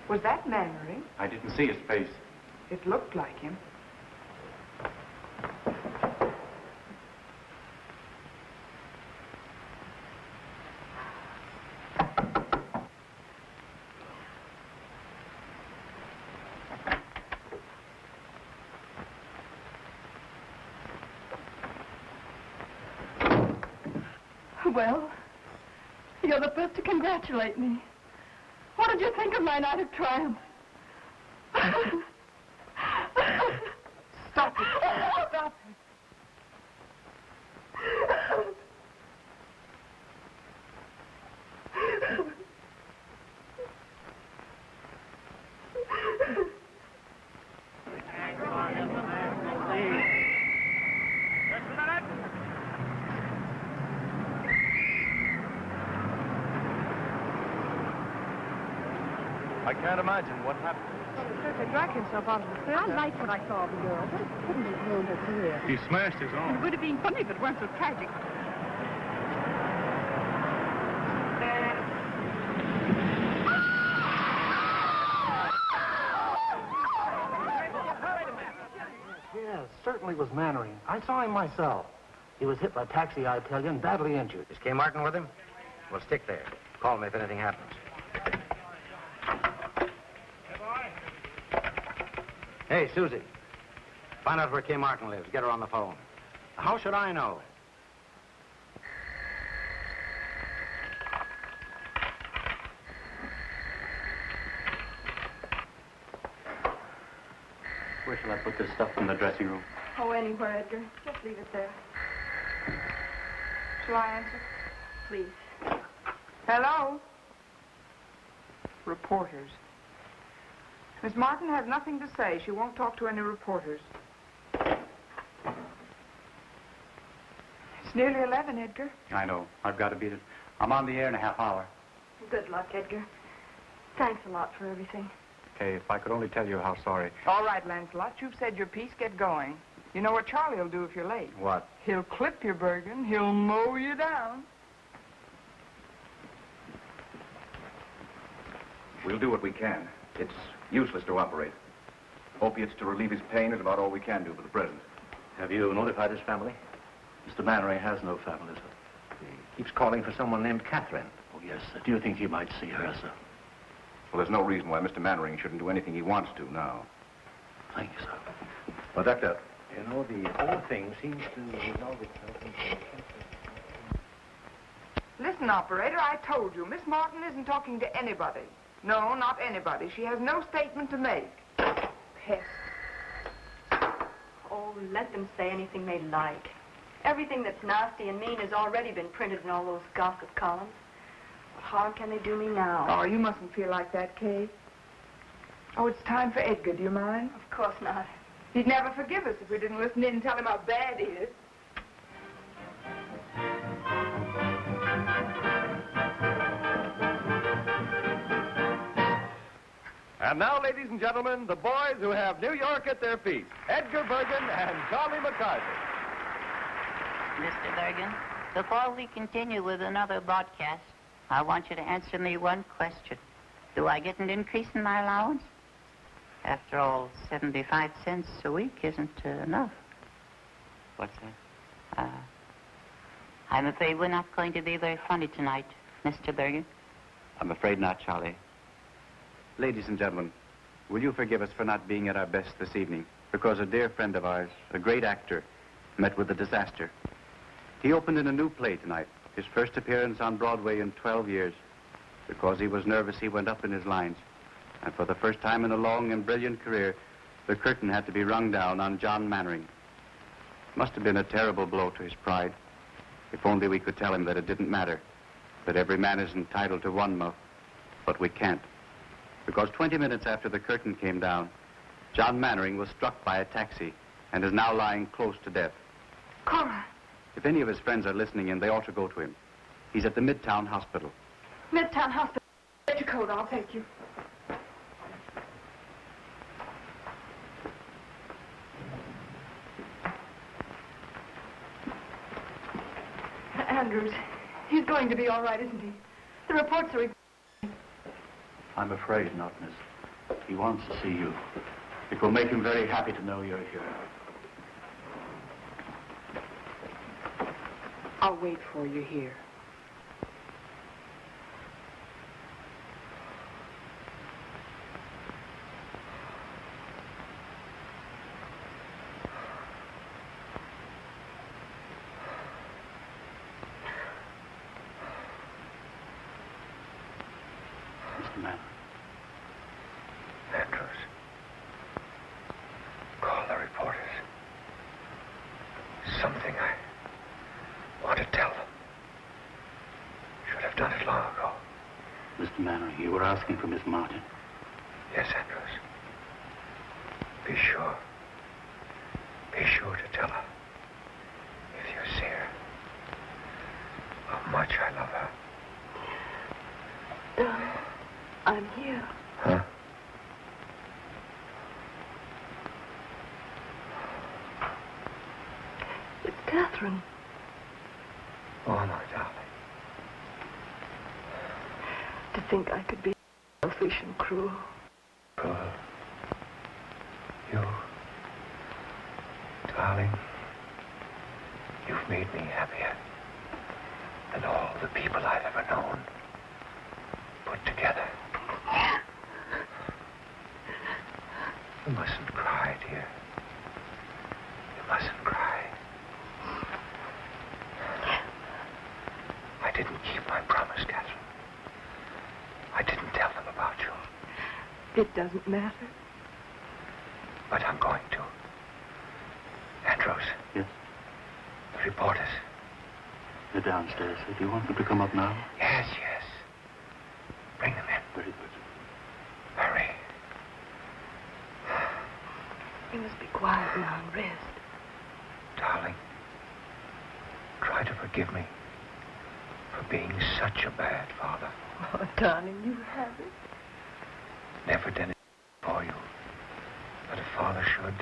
Was that Mannering? I didn't see his face. It looked like him. Well, you're the first to congratulate me. What did you think of my night of triumph? Stop it. Stop it. I can't imagine what happened. Well, he certainly drank himself out of the theater. I liked what I saw of the girl, but it couldn't have ruined her career. He smashed his It arm. would have been funny if it weren't so tragic. Yeah, it certainly was Mannering. I saw him myself. He was hit by a taxi, I tell you, and badly injured. Is Kay Martin with him? Well, stick there. Call me if anything happens. Hey, Susie. Find out where Kay Martin lives. Get her on the phone. How should I know? Where shall I put this stuff in the dressing room? Oh, anywhere, Edgar. Just leave it there. Shall I answer? Please. Hello? Reporters. Miss Martin has nothing to say. She won't talk to any reporters. It's nearly 11, Edgar. I know. I've got to beat it. I'm on the air in a half hour. Good luck, Edgar. Thanks a lot for everything. Kay, if I could only tell you how sorry. All right, Lancelot, you've said your piece. Get going. You know what Charlie will do if you're late. What? He'll clip your Bergen. He'll mow you down. We'll do what we can. It's useless to operate. Opiates to relieve his pain is about all we can do for the present. Have you notified his family? Mr. Mannering has no family, sir. He keeps calling for someone named Catherine. Oh, yes, sir. Do you think he might see her, sir? Well, there's no reason why Mr. Mannering shouldn't do anything he wants to now. Thank you, sir. Well, Doctor. You know, the whole thing seems to resolve itself into... Listen, operator, I told you, Miss Martin isn't talking to anybody. No, not anybody. She has no statement to make. Pest. Oh, let them say anything they like. Everything that's nasty and mean has already been printed in all those gossip columns. What harm can they do me now? Oh, you mustn't feel like that, Kay. Oh, it's time for Edgar. Do you mind? Of course not. He'd never forgive us if we didn't listen in and tell him how bad he is. And now, ladies and gentlemen, the boys who have New York at their feet, Edgar Bergen and Charlie McCarthy. Mr. Bergen, before we continue with another broadcast, I want you to answer me one question. Do I get an increase in my allowance? After all, 75 cents a week isn't enough. What's that? I'm afraid we're not going to be very funny tonight, Mr. Bergen. I'm afraid not, Charlie. Ladies and gentlemen, will you forgive us for not being at our best this evening? Because a dear friend of ours, a great actor, met with a disaster. He opened in a new play tonight, his first appearance on Broadway in 12 years. Because he was nervous, he went up in his lines. And for the first time in a long and brilliant career, the curtain had to be rung down on John Mannering. Must have been a terrible blow to his pride. If only we could tell him that it didn't matter, that every man is entitled to one mouth, but we can't. Because 20 minutes after the curtain came down, John Mannering was struck by a taxi and is now lying close to death. Cora. If any of his friends are listening in, they ought to go to him. He's at the Midtown Hospital. Midtown Hospital. Get your coat. I'll take you. Andrews, he's going to be all right, isn't he? The reports are... I'm afraid not, miss. He wants to see you. It will make him very happy to know you're here. I'll wait for you here. Mr. Mannering. Andrews, call the reporters. Something I want to tell them. Should have done it long ago. Mr. Mannering, you were asking for Miss Martin. Yes, Andrews. Be sure. Be sure to tell her, if you see her, how much I love her. I'm here. Huh? It's Catherine. Oh, my darling. To think I could be selfish and cruel. Cruel. You, darling, you've made me happier than all the people I've ever known put together. You mustn't cry, dear. You mustn't cry. I didn't keep my promise, Catherine. I didn't tell them about you. It doesn't matter. But I'm going to. Andrews. Yes? The reporters. They're downstairs. Do you want them to come up now? Yes, yes. Bring them in. Very good. Hurry. You must be quiet now and rest. Darling, try to forgive me for being such a bad father. Oh, darling, you haven't. Never done it for you that a father should.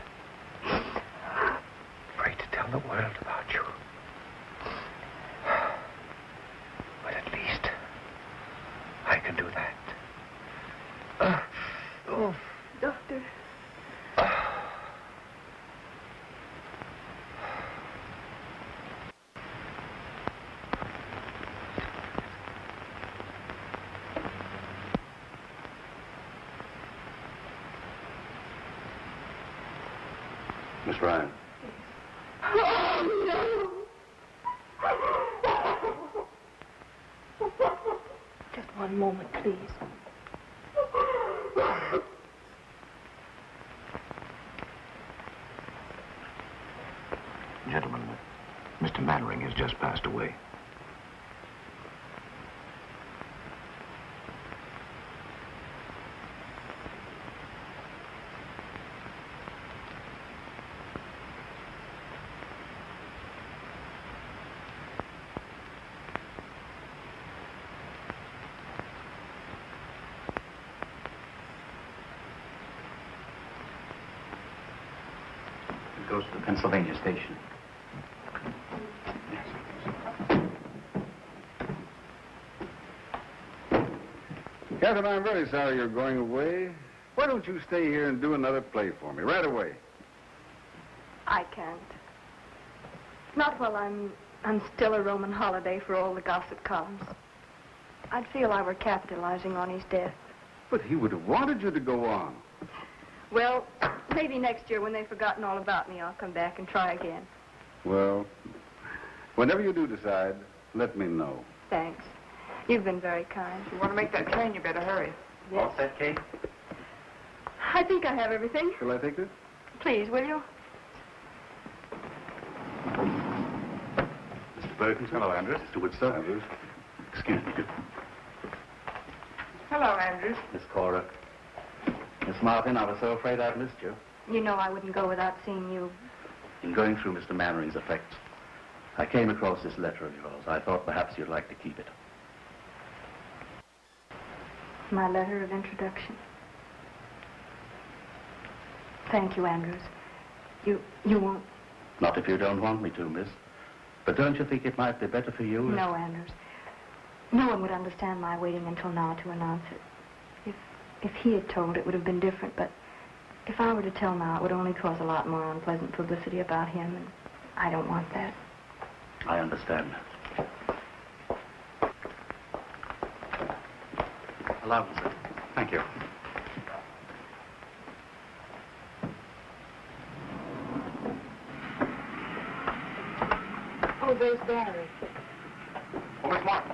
Afraid to tell the world about you. But at least I can do that. Miss Ryan. Oh, no. Just one moment, please. Gentlemen, Mr. Mannering has just passed away. It goes to the Pennsylvania station. Captain, I'm very sorry you're going away. Why don't you stay here and do another play for me right away? I can't. Not while I'm still a Roman holiday for all the gossip columns. I'd feel I were capitalizing on his death. But he would have wanted you to go on. Well, maybe next year when they've forgotten all about me, I'll come back and try again. Well, whenever you do decide, let me know. Thanks. You've been very kind. If you want to make that train, you better hurry. Yes. All set, Kate? I think I have everything. Shall I take this? Please, will you? Mr. Bergen. Hello, Andrews. Mr. Woodstock. Andrews. Excuse me. Hello, Andrews. Miss Cora. Miss Martin, I was so afraid I'd missed you. You know I wouldn't go without seeing you. In going through Mr. Mannering's effects, I came across this letter of yours. I thought perhaps you'd like to keep it. My letter of introduction. Thank you, Andrews. You won't... Not if you don't want me to, miss. But don't you think it might be better for you? No, Andrews. No one would understand my waiting until now to announce it. If he had told, it would have been different, but if I were to tell now, it would only cause a lot more unpleasant publicity about him, and I don't want that. I understand. Allow me, sir. Thank you. Oh, there's Barry. Oh, Miss Martin.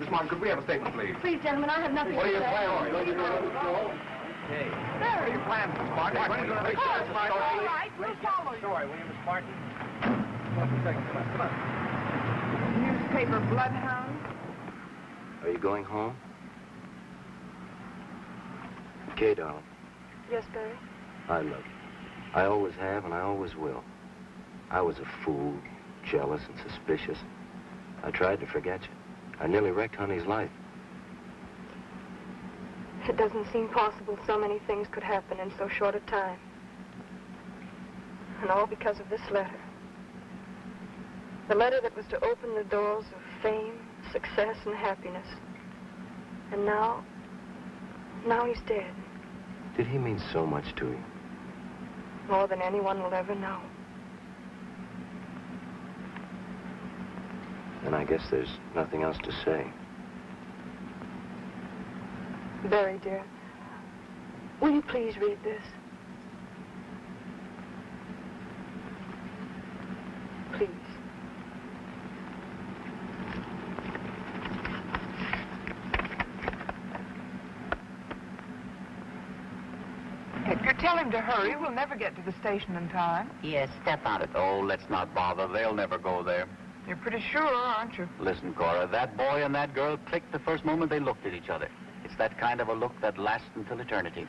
Miss Martin, could we have a statement, please? Please, gentlemen, I have nothing What to are you say. planning on? Don't you know what to go? Hey. What are you planning, Miss Martin? When are you going to make sure it's my All right, we'll follow you. Story, will you, Miss Martin? Come on, come on. Newspaper bloodhound. Are you going home? Kay, darling, Yes, Barry? I love you. I always have, and I always will. I was a fool, jealous and suspicious. I tried to forget you. I nearly wrecked Honey's life. It doesn't seem possible so many things could happen in so short a time. And all because of this letter. The letter that was to open the doors of fame, success, and happiness. And now he's dead. Did he mean so much to you? More than anyone will ever know. And I guess there's nothing else to say. Barry, dear, will you please read this? Please. Edgar, tell him to hurry. We'll never get to the station in time. Yes, step on it. Oh, let's not bother. They'll never go there. You're pretty sure, aren't you? Listen, Cora, that boy and that girl clicked the first moment they looked at each other. It's that kind of a look that lasts until eternity.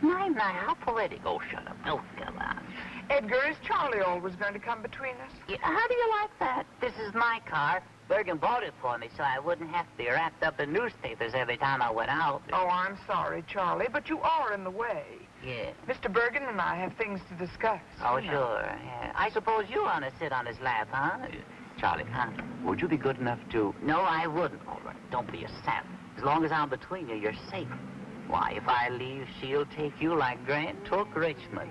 My, how poetic. Oh, shut up. Oh, come on. Edgar, is Charlie always going to come between us? Yeah, how do you like that? This is my car. Bergen bought it for me so I wouldn't have to be wrapped up in newspapers every time I went out. Oh, I'm sorry, Charlie, but you are in the way. Yeah. Mr. Bergen and I have things to discuss. Oh, you know. sure. Yeah. I suppose you want to sit on his lap, huh? Charlie, would you be good enough to... No, I wouldn't. All right, don't be a sap. As long as I'm between you, you're safe. Why, if I leave, she'll take you like Grant took Richmond.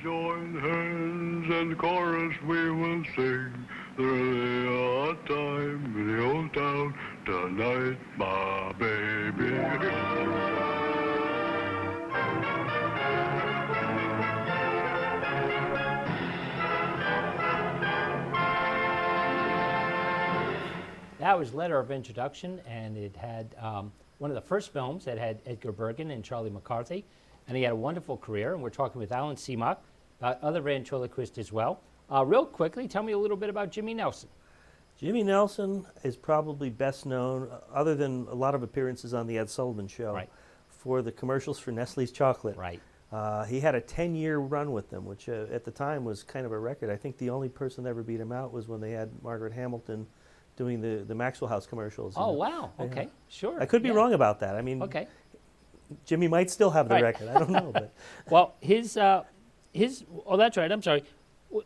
Join hands and chorus we will sing. There's a hot time in the old town tonight, my baby. That was Letter of Introduction, and it had one of the first films that had Edgar Bergen and Charlie McCarthy, and he had a wonderful career, and we're talking with Alan Semok about other ventriloquists as well. Real quickly, tell me a little bit about Jimmy Nelson. Jimmy Nelson is probably best known, other than a lot of appearances on the Ed Sullivan Show, for the commercials for Nestle's chocolate. Right. He had a 10-year run with them, which at the time was kind of a record. I think the only person that ever beat him out was when they had Margaret Hamilton doing the Maxwell House commercials. Oh, wow. Okay, sure. I could be wrong about that. I mean, Jimmy might still have the record. I don't know. But well, his, oh, that's right. I'm sorry.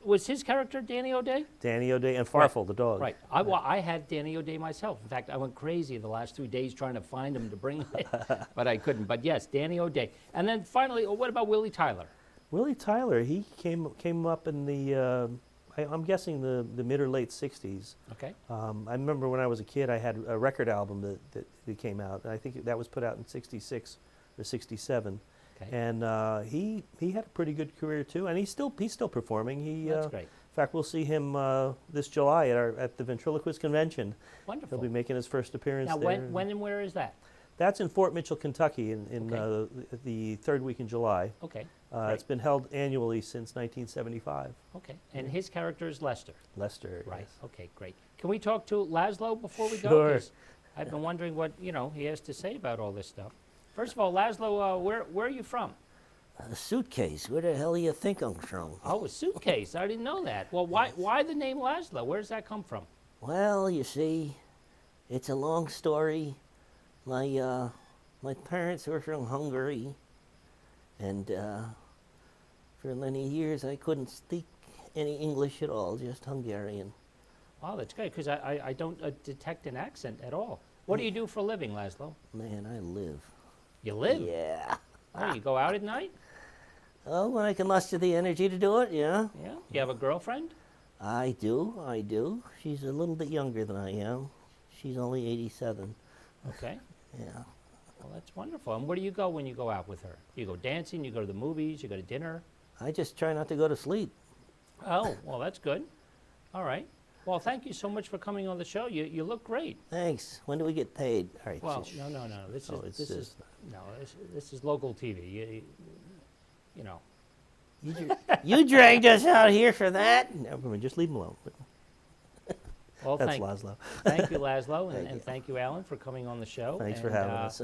Was his character Danny O'Day? Danny O'Day and Farfel, the dog. Right. I had Danny O'Day myself. In fact, I went crazy the last 3 days trying to find him to bring him, but I couldn't. But yes, Danny O'Day. And then finally, what about Willie Tyler? Willie Tyler, he came up in the, I'm guessing the mid or late 60s. Okay. I remember when I was a kid, I had a record album that came out. And I think that was put out in 66 or 67. Okay. And he had a pretty good career too, and he's still performing. That's great. In fact, we'll see him this July at the Ventriloquist Convention. Wonderful. He'll be making his first appearance Now, there. when and where is that? That's in Fort Mitchell, Kentucky, in the third week in July. Okay. It's been held annually since 1975. Okay. And his character is Lester. Lester. Right. Yes. Okay. Great. Can we talk to Laszlo before we go? Sure. 'Cause I've been wondering what he has to say about all this stuff. First of all, Laszlo, where are you from? A suitcase. Where the hell do you think I'm from? Oh, a suitcase. I didn't know that. Well, why the name Laszlo? Where does that come from? Well, you see, it's a long story. My parents were from Hungary, and for many years I couldn't speak any English at all, just Hungarian. Oh, that's great, because I don't detect an accent at all. What do you do for a living, Laszlo? Man, I live. You live? Yeah. Oh, you go out at night? Oh, when I can muster the energy to do it, yeah. Yeah? You have a girlfriend? I do. She's a little bit younger than I am. She's only 87. Okay. Yeah. Well, that's wonderful. And where do you go when you go out with her? You go dancing, you go to the movies, you go to dinner? I just try not to go to sleep. Oh, well, that's good. All right. Well, thank you so much for coming on the show. You look great. Thanks. When do we get paid? All right. Well, no. This is local TV. You know. You dragged us out here for that? Never mind, just leave him alone. Well, That's Laszlo. Thank you, Laszlo, and thank you, Alan, for coming on the show. Thanks for having us.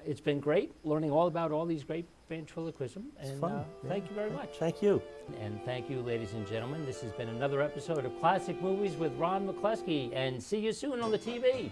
It's been great learning all about all these great ventriloquism, and fun. thank you very much. Thank you. And thank you, ladies and gentlemen. This has been another episode of Classic Movies with Ron McCluskey, and see you soon on the TV.